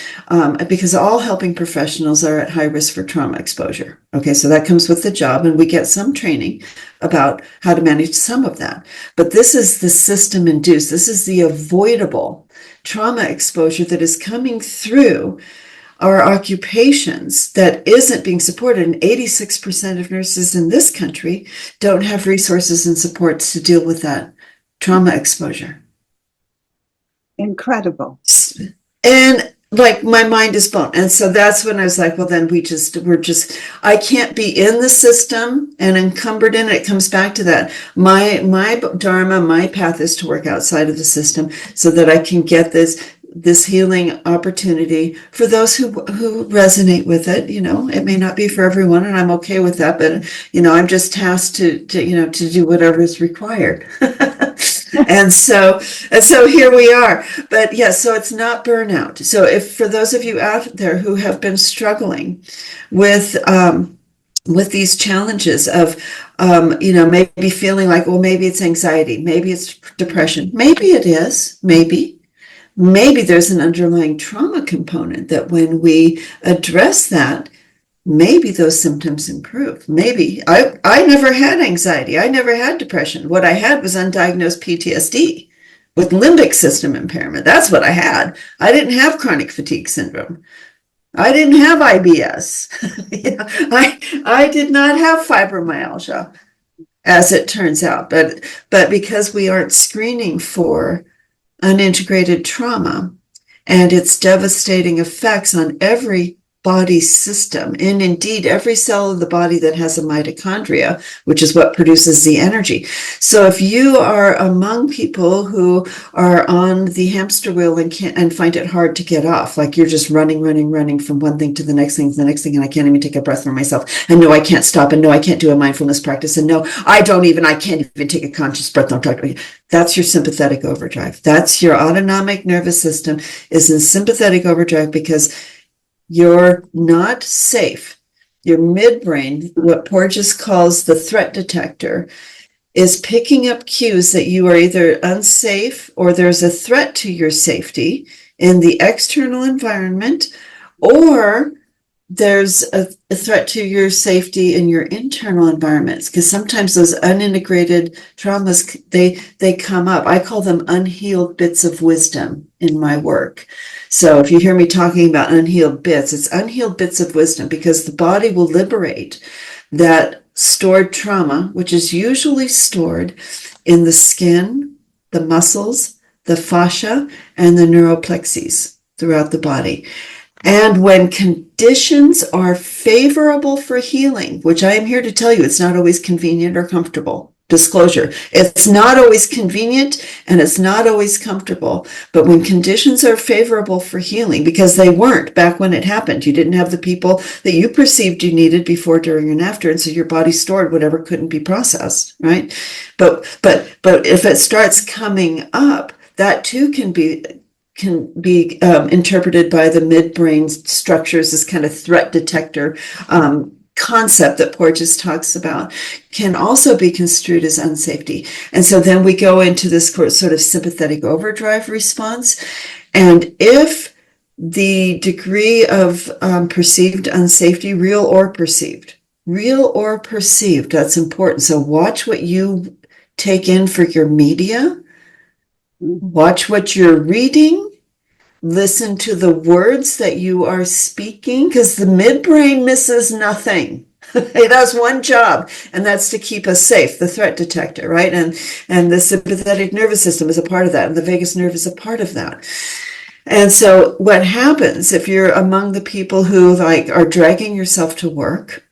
because all helping professionals are at high risk for trauma exposure. Okay, so that comes with the job, and we get some training about how to manage some of that. But this is the system induced. This is the avoidable trauma exposure that is coming through our occupations that isn't being supported. And 86% of nurses in this country don't have resources and supports to deal with that trauma exposure.
Incredible.
And like my mind is blown. And so that's when I was like, well, then I can't be in the system and encumbered in it. It comes back to that. My dharma, my path is to work outside of the system so that I can get this healing opportunity for those who resonate with it. It may not be for everyone, and I'm okay with that, but I'm just tasked to do whatever is required. And so here we are. But yes, so it's not burnout. So if for those of you out there who have been struggling with these challenges of maybe feeling like, well, maybe it's anxiety, maybe it's depression, maybe it is, maybe there's an underlying trauma component that when we address that, maybe those symptoms improve. Maybe I never had anxiety. I never had depression. What I had was undiagnosed PTSD with limbic system impairment. That's what I had. I didn't have chronic fatigue syndrome. I didn't have IBS. I did not have fibromyalgia, as it turns out. But because we aren't screening for unintegrated trauma and its devastating effects on every body system, and indeed every cell of the body that has a mitochondria, which is what produces the energy. So if you are among people who are on the hamster wheel and find it hard to get off, like you're just running from one thing to the next thing, and I can't even take a breath for myself, and no, I can't stop, and no, I can't do a mindfulness practice, and no, I can't even take a conscious breath. That's your sympathetic overdrive. That's your autonomic nervous system is in sympathetic overdrive because you're not safe. Your midbrain, what Porges calls the threat detector, is picking up cues that you are either unsafe or there's a threat to your safety in the external environment, or there's a threat to your safety in your internal environments, because sometimes those unintegrated traumas, they come up. I call them unhealed bits of wisdom in my work. So if you hear me talking about unhealed bits, it's unhealed bits of wisdom, because the body will liberate that stored trauma, which is usually stored in the skin, the muscles, the fascia, and the neuroplexes throughout the body. And when conditions are favorable for healing, which I am here to tell you, it's not always convenient or comfortable. Disclosure. It's not always convenient and it's not always comfortable. But when conditions are favorable for healing, because they weren't back when it happened, you didn't have the people that you perceived you needed before, during, and after. And so your body stored whatever couldn't be processed, right? But if it starts coming up, that too can be interpreted by the midbrain structures, this kind of threat detector concept that Porges talks about, can also be construed as unsafety. And so then we go into this sort of sympathetic overdrive response. And if the degree of perceived unsafety, real or perceived, that's important. So watch what you take in for your media, watch what you're reading, listen to the words that you are speaking, because the midbrain misses nothing. It has one job, and that's to keep us safe, the threat detector, right? And the sympathetic nervous system is a part of that, and the vagus nerve is a part of that. And so what happens if you're among the people who are dragging yourself to work,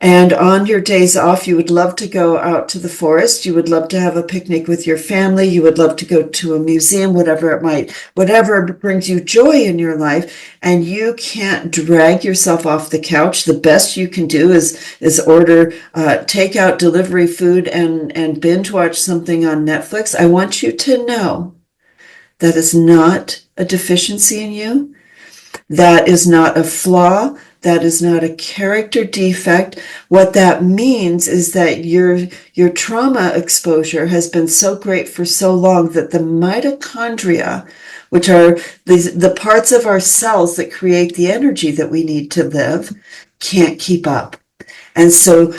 and on your days off, you would love to go out to the forest, you would love to have a picnic with your family, you would love to go to a museum, whatever brings you joy in your life, and you can't drag yourself off the couch. The best you can do is order takeout delivery food and binge watch something on Netflix. I want you to know that is not a deficiency in you. That is not a flaw. That is not a character defect. What that means is that your trauma exposure has been so great for so long that the mitochondria, which are the parts of our cells that create the energy that we need to live, can't keep up. And so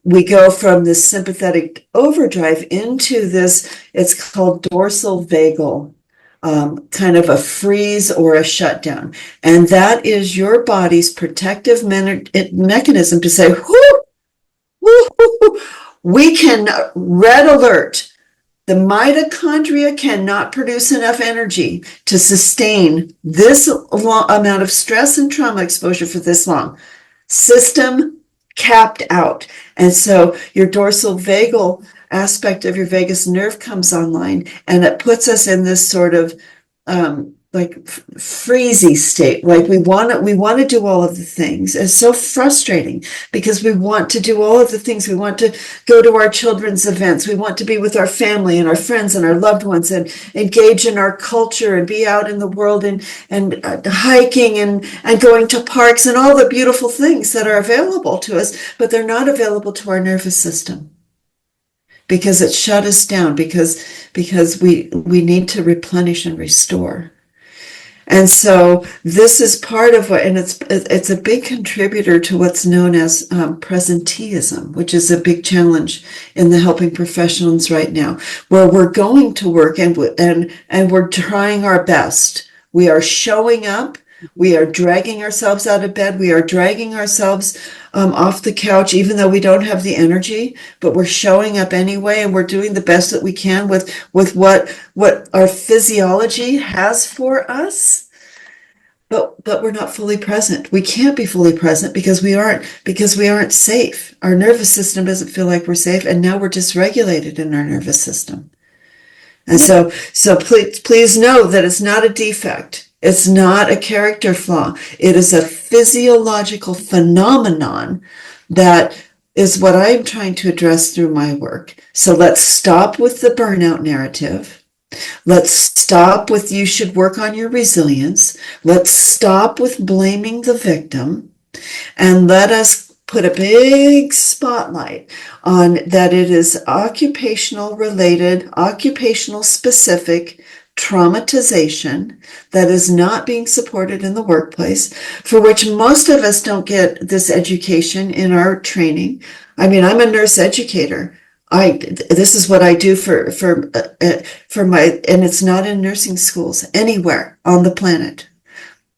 we go from this sympathetic overdrive into this, it's called dorsal vagal, kind of a freeze or a shutdown. And that is your body's protective mechanism to say, whoo, we can red alert The mitochondria cannot produce enough energy to sustain this amount of stress and trauma exposure for this long. System capped out. And so your dorsal vagal aspect of your vagus nerve comes online, and it puts us in this sort of like freezy state. Like we want to do all of the things. It's so frustrating because we want to do all of the things. We want to go to our children's events. We want to be with our family and our friends and our loved ones and engage in our culture and be out in the world and hiking and going to parks and all the beautiful things that are available to us, but they're not available to our nervous system because it shut us down because we need to replenish and restore. And so this is part of what, and it's a big contributor to what's known as presenteeism, which is a big challenge in the helping professions right now, where we're going to work and we're trying our best. We are showing up. We are dragging ourselves out of bed. We are dragging ourselves off the couch, even though we don't have the energy, but we're showing up anyway, and we're doing the best that we can with what our physiology has for us. But we're not fully present. We can't be fully present because we aren't safe. Our nervous system doesn't feel like we're safe, and now we're dysregulated in our nervous system. And so please know that it's not a defect. It's not a character flaw. It is a physiological phenomenon that is what I'm trying to address through my work. So let's stop with the burnout narrative. Let's stop with you should work on your resilience. Let's stop with blaming the victim. And let us put a big spotlight on that it is occupational related, occupational specific traumatization that is not being supported in the workplace, for which most of us don't get this education in our training. I mean, I'm a nurse educator. This is what I do for my, and it's not in nursing schools anywhere on the planet.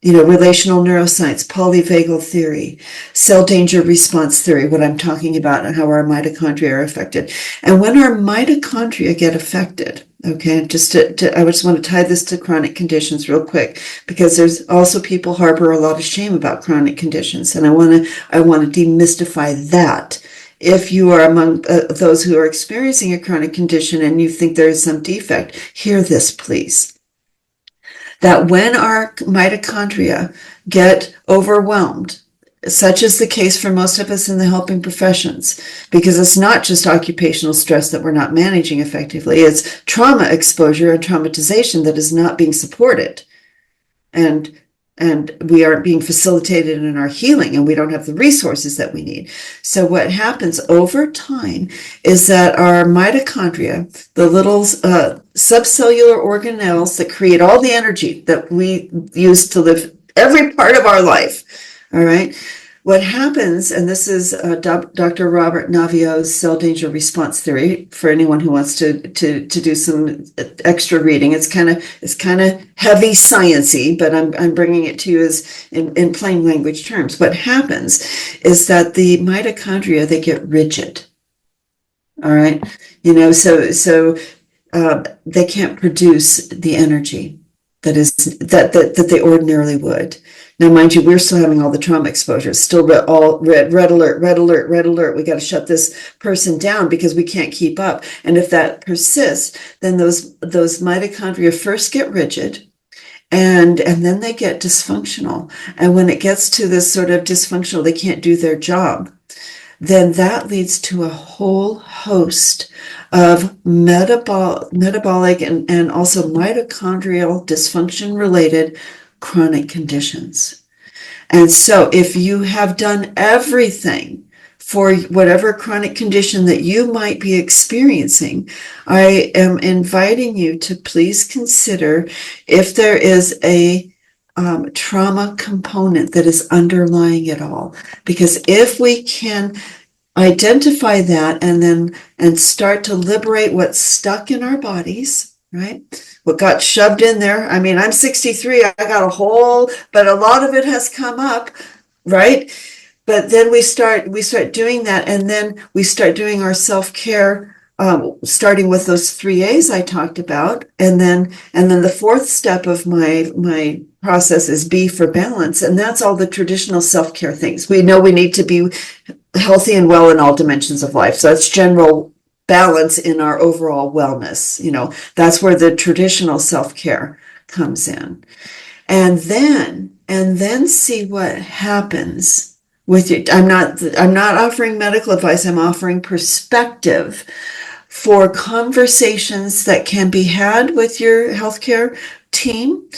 You know, relational neuroscience, polyvagal theory, cell danger response theory, what I'm talking about, and how our mitochondria are affected. And when our mitochondria get affected, okay, I just want to tie this to chronic conditions real quick, because there's also people harbor a lot of shame about chronic conditions, and I want to demystify that. If you are among those who are experiencing a chronic condition and you think there is some defect, hear this, please. That when our mitochondria get overwhelmed, such is the case for most of us in the helping professions, because it's not just occupational stress that we're not managing effectively, it's trauma exposure and traumatization that is not being supported. And we aren't being facilitated in our healing, and we don't have the resources that we need. So what happens over time is that our mitochondria, the little subcellular organelles that create all the energy that we use to live every part of our life, all right? What happens, and this is Dr. Robert Naviaux's cell danger response theory for anyone who wants to do some extra reading. It's kind of heavy sciencey, but I'm bringing it to you as in plain language terms. What happens is that the mitochondria, they get rigid. All right, you know, so they can't produce the energy that they ordinarily would. Now, mind you, we're still having all the trauma exposure. It's still all red alert, red alert, red alert. We got to shut this person down because we can't keep up. And if that persists, then those mitochondria first get rigid, and then they get dysfunctional. And when it gets to this sort of dysfunctional, they can't do their job, then that leads to a whole host of metabolic and also mitochondrial dysfunction related chronic conditions. And so if you have done everything for whatever chronic condition that you might be experiencing, I am inviting you to please consider if there is a trauma component that is underlying it all. Because if we can identify that and start to liberate what's stuck in our bodies, right? What got shoved in there. I mean, I'm 63, I got a hole, but a lot of it has come up, right? But then we start doing that, and then we start doing our self-care starting with those 3 A's I talked about, and then the fourth step of my process is B for balance, and that's all the traditional self-care things. We know we need to be healthy and well in all dimensions of life, so that's general balance in our overall wellness. That's where the traditional self-care comes in, and then see what happens with you. I'm not offering medical advice. I'm offering perspective for conversations that can be had with your healthcare team,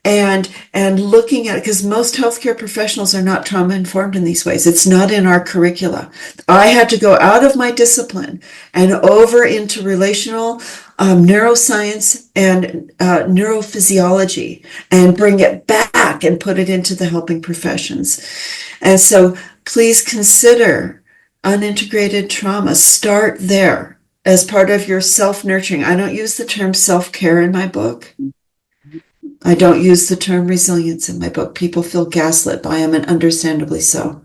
and looking at it, because most healthcare professionals are not trauma informed in these ways. It's not in our curricula. I had to go out of my discipline and over into relational neuroscience and neurophysiology, and bring it back and put it into the helping professions. And so please consider unintegrated trauma. Start there as part of your self-nurturing. I don't use the term self-care in my book. I don't use the term resilience in my book. People feel gaslit by them, and understandably so.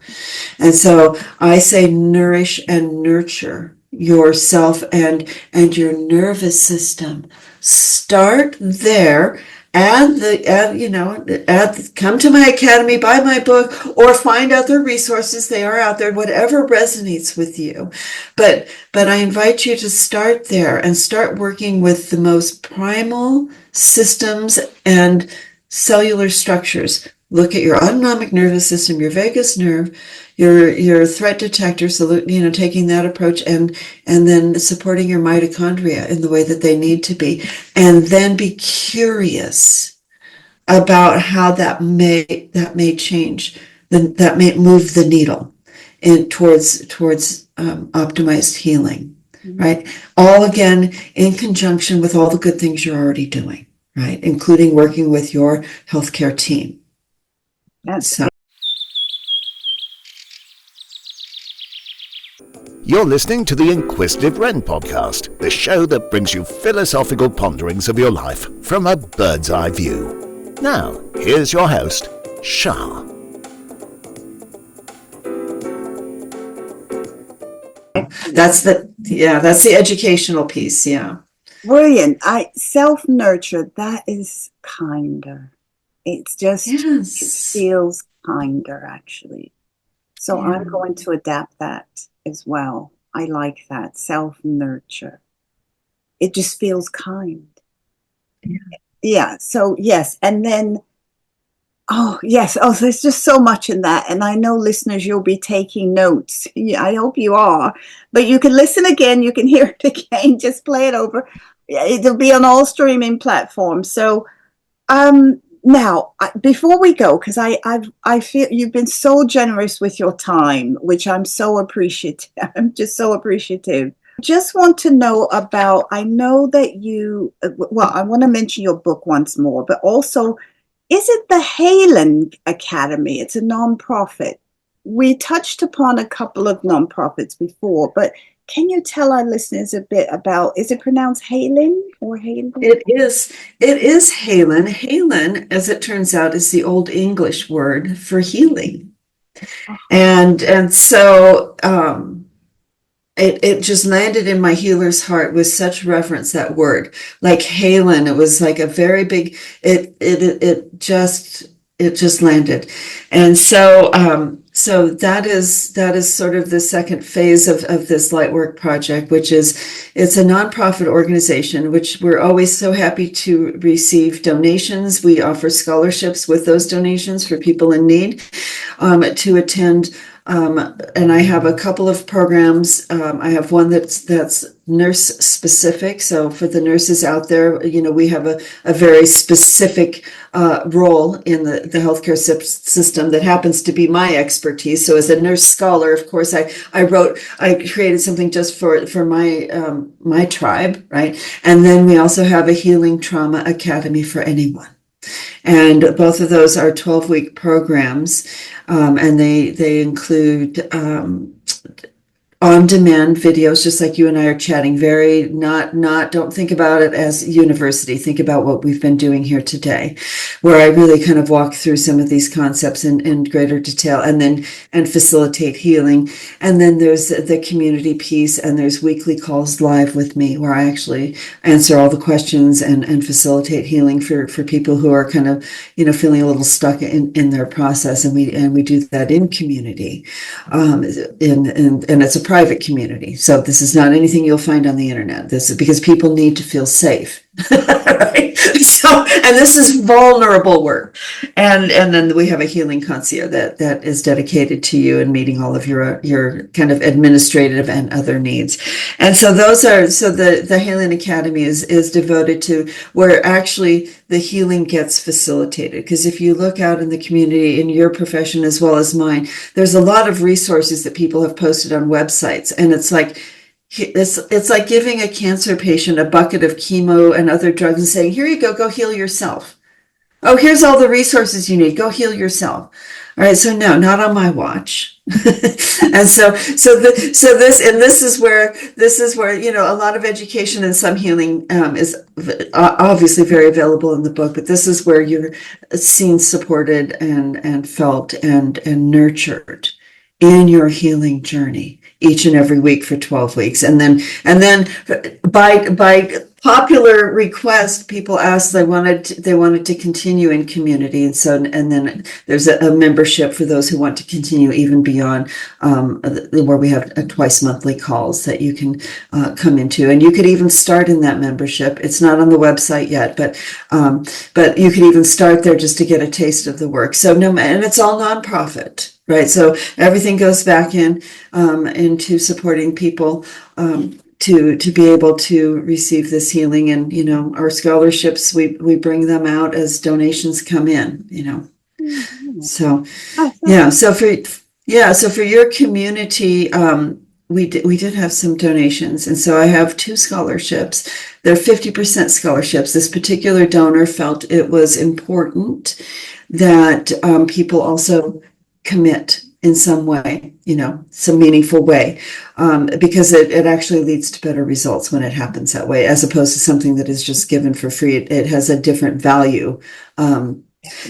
And so I say nourish and nurture yourself and your nervous system. Start there. Come to my academy, buy my book, or find other resources. They are out there, whatever resonates with you. But I invite you to start there and start working with the most primal systems and cellular structures. Look at your autonomic nervous system, your vagus nerve, your threat detector, so taking that approach, and then supporting your mitochondria in the way that they need to be, and then be curious about how that may change, that may move the needle in towards optimized healing, right? All again in conjunction with all the good things you're already doing, right? Including working with your healthcare team. So.
You're listening to the Inquisitive Wren podcast, the show that brings you philosophical ponderings of your life from a bird's eye view. Now, here's your host, Sha.
That's the educational piece. Yeah.
Brilliant. Self-nurture, that is kinder. It's just,
Yes.
It feels kinder, actually. So
Yeah.
I'm going to adapt that as well. I like that, self-nurture. It just feels kind. Yeah. So yes. And then, yes. There's just so much in that. And I know listeners, you'll be taking notes. Yeah, I hope you are. But you can listen again. You can hear it again. Just play it over. It'll be on all streaming platforms. So, now, before we go, because I feel you've been so generous with your time, which I'm so appreciative. I'm just so appreciative. Just want to know about, I know that I want to mention your book once more, but also, is it the Halen Academy? It's a nonprofit. We touched upon a couple of nonprofits before, but can you tell our listeners a bit about, is it pronounced Halen or Halen?
It is Halen. Halen, as it turns out, is the Old English word for healing. And so it just landed in my healer's heart with such reverence, that word. Like Halen, it was like a very big, it just landed. And so that is sort of the second phase of this Lightwork project, which is, it's a nonprofit organization, which we're always so happy to receive donations. We offer scholarships with those donations for people in need to attend. And I have a couple of programs. I have one that's nurse specific. So for the nurses out there, we have a very specific role in the healthcare system that happens to be my expertise. So as a nurse scholar, of course, I created something just for my tribe, right? And then we also have a Healing Trauma Academy for anyone. And both of those are 12-week programs, and they include on-demand videos, just like you and I are chatting. Very don't think about it as university. Think about what we've been doing here today, where I really kind of walk through some of these concepts in greater detail, and facilitate healing. And then there's the community piece, and there's weekly calls live with me, where I actually answer all the questions and facilitate healing for people who are kind of, feeling a little stuck in their process. And we do that in community, and it's a private community. So this is not anything you'll find on the internet. This is because people need to feel safe. Right? So, and this is vulnerable work. And then we have a healing concierge that is dedicated to you and meeting all of your kind of administrative and other needs. And so the Healing Academy is devoted to where actually the healing gets facilitated. Because if you look out in the community, in your profession as well as mine, there's a lot of resources that people have posted on websites. And it's like giving a cancer patient a bucket of chemo and other drugs and saying, here you go heal yourself. Oh, here's all the resources you need. Go heal yourself. All right. So no, not on my watch. And this is where, a lot of education and some healing is obviously very available in the book, but this is where you're seen, supported, and felt and nurtured in your healing journey each and every week for 12 weeks. And then by popular request, people asked they wanted to continue in community. And then there's a membership for those who want to continue even beyond, where we have twice monthly calls that you can come into. And you could even start in that membership. It's not on the website yet, but you could even start there just to get a taste of the work. So and it's all nonprofit. Right. So everything goes back into supporting people to be able to receive this healing. And, our scholarships, we bring them out as donations come in, So, yeah. So for your community, we did have some donations. And so I have 2 scholarships. They're 50% scholarships. This particular donor felt it was important that people also commit in some way, some meaningful way, because it actually leads to better results when it happens that way, as opposed to something that is just given for free. It has a different value.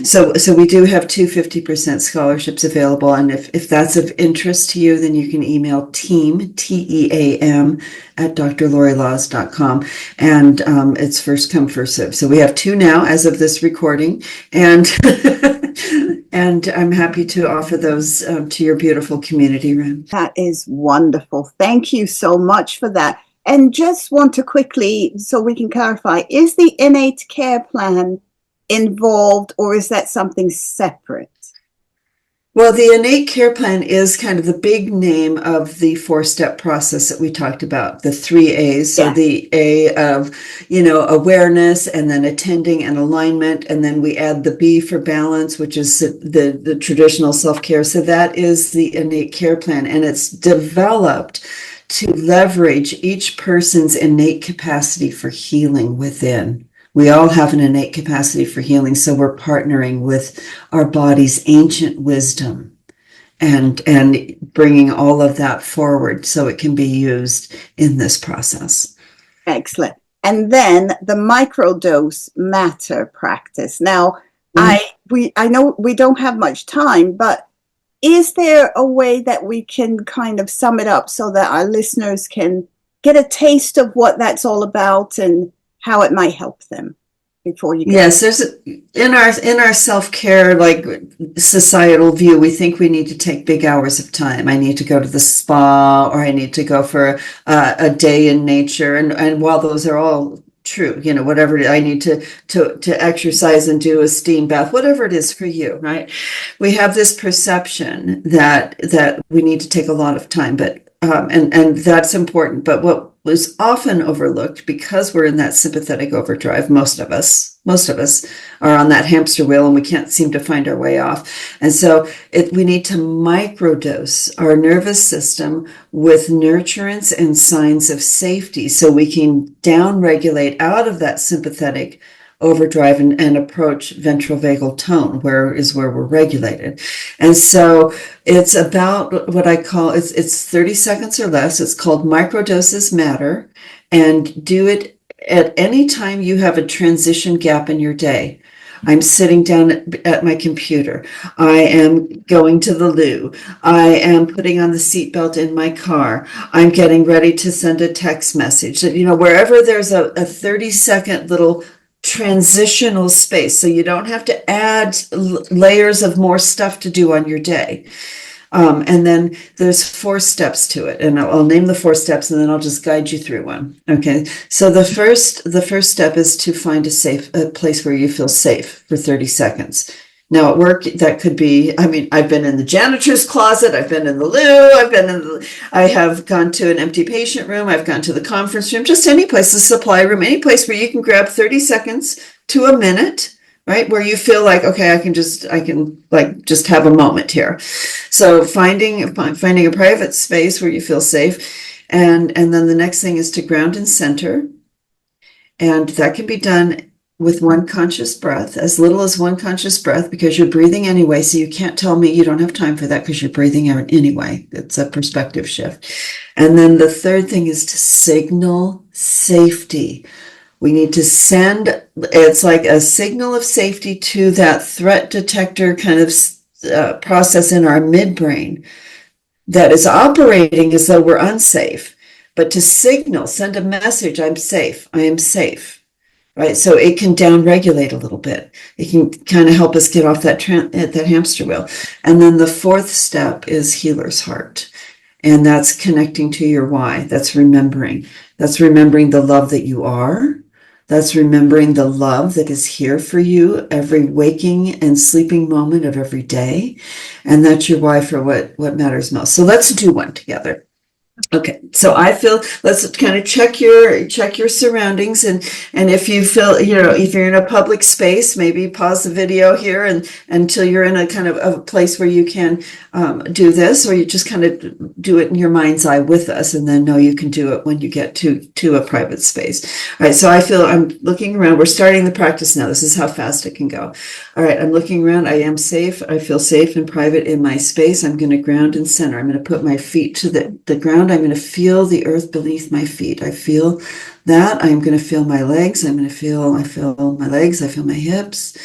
So we do have 2 50% scholarships available. And if that's of interest to you, then you can email team, TEAM, at drlorrelaws.com. And it's first come, first serve. So we have 2 now as of this recording. And and I'm happy to offer those to your beautiful community, Ren.
That is wonderful. Thank you so much for that. And just want to quickly, so we can clarify, is the innate care plan involved, or is that something separate?
Well, the innate care plan is kind of the big name of the 4-step process that we talked about, the 3 A's. So the A of, awareness, and then attending and alignment. And then we add the B for balance, which is the traditional self-care. So that is the innate care plan. And it's developed to leverage each person's innate capacity for healing within. We all have an innate capacity for healing, so we're partnering with our body's ancient wisdom and bringing all of that forward so it can be used in this process.
Excellent. And then the microdose matter practice. Now, I know we don't have much time, but is there a way that we can kind of sum it up so that our listeners can get a taste of what that's all about and how it might help them before you go?
Yes, there's in our self-care, like societal view, we think we need to take big hours of time. I need to go to the spa, or I need to go for a day in nature. And while those are all true, whatever I need to exercise and do a steam bath, whatever it is for you, right? We have this perception that we need to take a lot of time, but and that's important. But what was often overlooked, because we're in that sympathetic overdrive, most of us are on that hamster wheel and we can't seem to find our way off. And so we need to microdose our nervous system with nurturance and signs of safety so we can downregulate out of that sympathetic overdrive and approach ventral vagal tone, where we're regulated. And so it's about what I call, it's 30 seconds or less. It's called Microdoses Matter, and do it at any time you have a transition gap in your day. I'm sitting down at my computer. I am going to the loo. I am putting on the seatbelt in my car. I'm getting ready to send a text message. You know, wherever there's a 30-second little transitional space, so you don't have to add layers of more stuff to do on your day. And then there's 4 steps to it, and I'll name the 4 steps, and then I'll just guide you through one. Okay. So the first step is to find a place where you feel safe for 30 seconds. Now at work, that could be, I mean, I've been in the janitor's closet, I've been in the loo, I have gone to an empty patient room, I've gone to the conference room, just any place, the supply room, any place where you can grab 30 seconds to a minute, right? Where you feel like, okay, I can just have a moment here. So finding a private space where you feel safe. And then the next thing is to ground and center. And that can be done with one conscious breath, as little as one conscious breath, because you're breathing anyway. So you can't tell me you don't have time for that because you're breathing out anyway. It's a perspective shift. And then the third thing is to signal safety. We need to send, it's like a signal of safety to that threat detector kind of process in our midbrain that is operating as though we're unsafe. But to signal, send a message, I'm safe, I am safe, right? So it can downregulate a little bit. It can kind of help us get off that hamster wheel. And then the 4th step is healer's heart. And that's connecting to your why. That's remembering. That's remembering the love that you are. That's remembering the love that is here for you every waking and sleeping moment of every day. And that's your why for what matters most. So let's do one together. Okay, so let's kind of check your surroundings, and if you feel, if you're in a public space, maybe pause the video here and until you're in a kind of a place where you can do this, or you just kind of do it in your mind's eye with us, and then know you can do it when you get to a private space. All right, so I'm looking around. We're starting the practice now. This is how fast it can go. All right, I'm looking around. I am safe. I feel safe and private in my space. I'm going to ground and center. I'm going to put my feet to the ground. I'm going to feel the earth beneath my feet. I feel that. I'm going to feel my legs. I feel my legs. I feel my hips.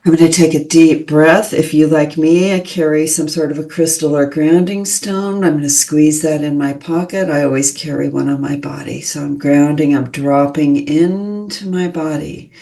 I'm going to take a deep breath. If you, like me, I carry some sort of a crystal or grounding stone. I'm going to squeeze that in my pocket. I always carry one on my body. So I'm grounding. I'm dropping into my body.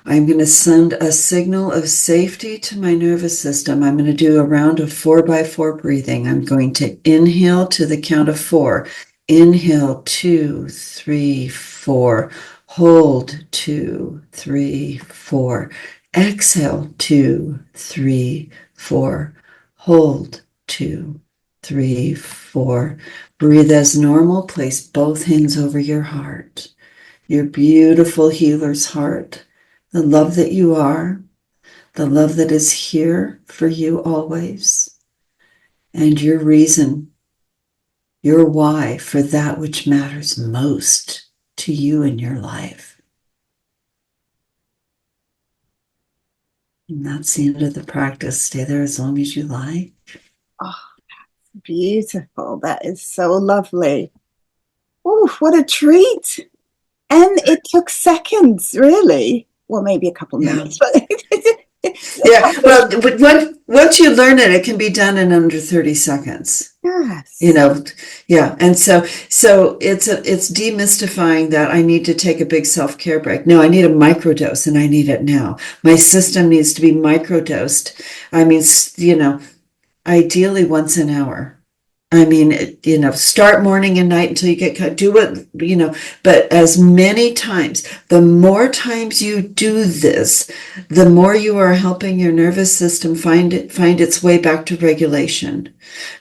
I'm going to send a signal of safety to my nervous system. I'm going to do a round of 4x4 breathing. I'm going to inhale to the count of 4. Inhale, 2, 3, 4. Hold, 2, 3, 4. Exhale, 2, 3, 4. Hold, 2, 3, 4. Breathe as normal. Place both hands over your heart. Your beautiful healer's heart. The love that you are, the love that is here for you always, and your reason, your why for that which matters most to you in your life. And that's the end of the practice. Stay there as long as you like.
Oh, that's beautiful. That is so lovely. Oh, what a treat. And it took seconds, really. Well, maybe a couple of minutes, but
yeah. Well, once you learn it, it can be done in under 30 seconds.
Yes.
Yeah. And so it's demystifying that I need to take a big self-care break. No, I need a microdose, and I need it now. My system needs to be microdosed. I mean, ideally once an hour. I mean, start morning and night until you do it, but as many times, the more times you do this, the more you are helping your nervous system find its way back to regulation.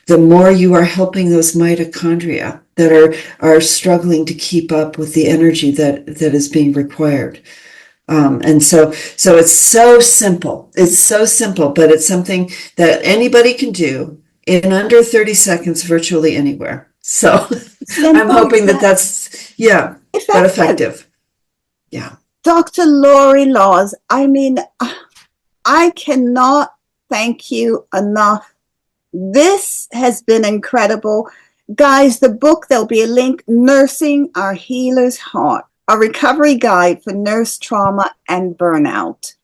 The more you are helping those mitochondria that are struggling to keep up with the energy that is being required. And so it's so simple. It's so simple, but it's something that anybody can do in under 30 seconds, virtually anywhere. So I'm hoping that's, that effective. Yeah.
Dr. Lorre Laws, I mean, I cannot thank you enough. This has been incredible. Guys, the book, there'll be a link, Nursing Our Healer's Heart, a recovery guide for nurse trauma and burnout.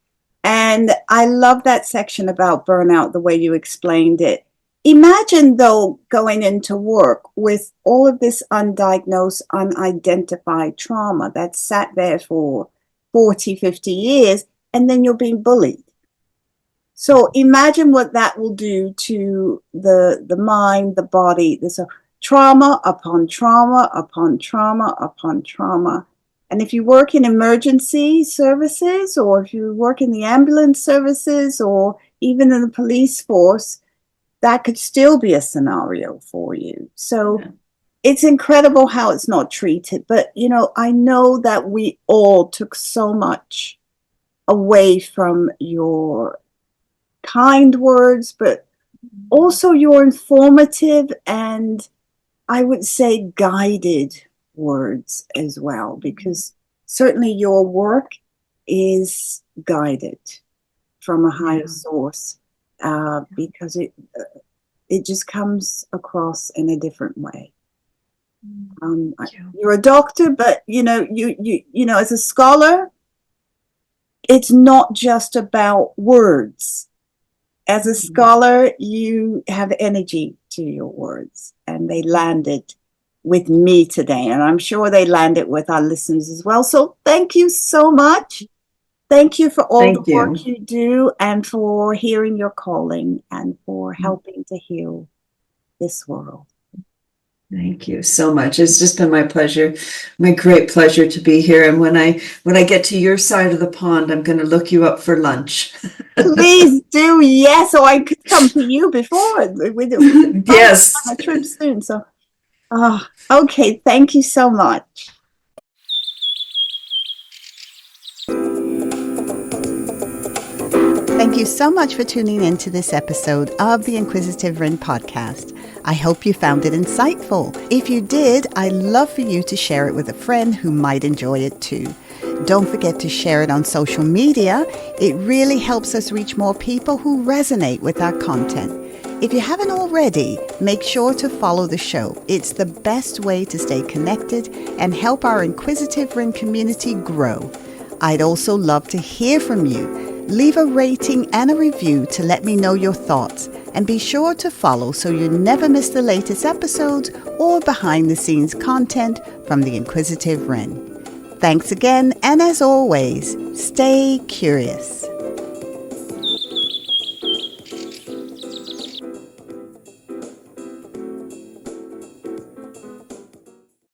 And I love that section about burnout, the way you explained it. Imagine, though, going into work with all of this undiagnosed, unidentified trauma that sat there for 40, 50 years, and then you're being bullied. So imagine what that will do to the mind, the body. There's a trauma upon trauma upon trauma upon trauma. And if you work in emergency services, or if you work in the ambulance services, or even in the police force, that could still be a scenario for you. So it's incredible how it's not treated. But, you know, I know that we all took so much away from your kind words, but also your informative and, I would say, guided words as well, because certainly your work is guided from a higher source, because it just comes across in a different way. You're a doctor, but you know, as a scholar, it's not just about words. As a scholar, you have energy to your words, and they landed with me today, and I'm sure they landed with our listeners as well. So thank you so much. Thank you for all the work you do, and for hearing your calling, and for helping to heal this world.
Thank you so much. It's just been my pleasure, my great pleasure to be here. And when I get to your side of the pond, I'm going to look you up for lunch.
Please do, yes. So I could come to you before.
Yes.
On a trip soon. So, okay. Thank you so much. Thank you so much for tuning in to this episode of the Inquisitive Rin podcast. I hope you found it insightful. If you did, I'd love for you to share it with a friend who might enjoy it too. Don't forget to share it on social media. It really helps us reach more people who resonate with our content. If you haven't already, make sure to follow the show. It's the best way to stay connected and help our Inquisitive Rin community grow. I'd also love to hear from you. Leave a rating and a review to let me know your thoughts, and be sure to follow so you never miss the latest episodes or behind the scenes content from the Inquisitive Rin. Thanks again, and as always, stay curious.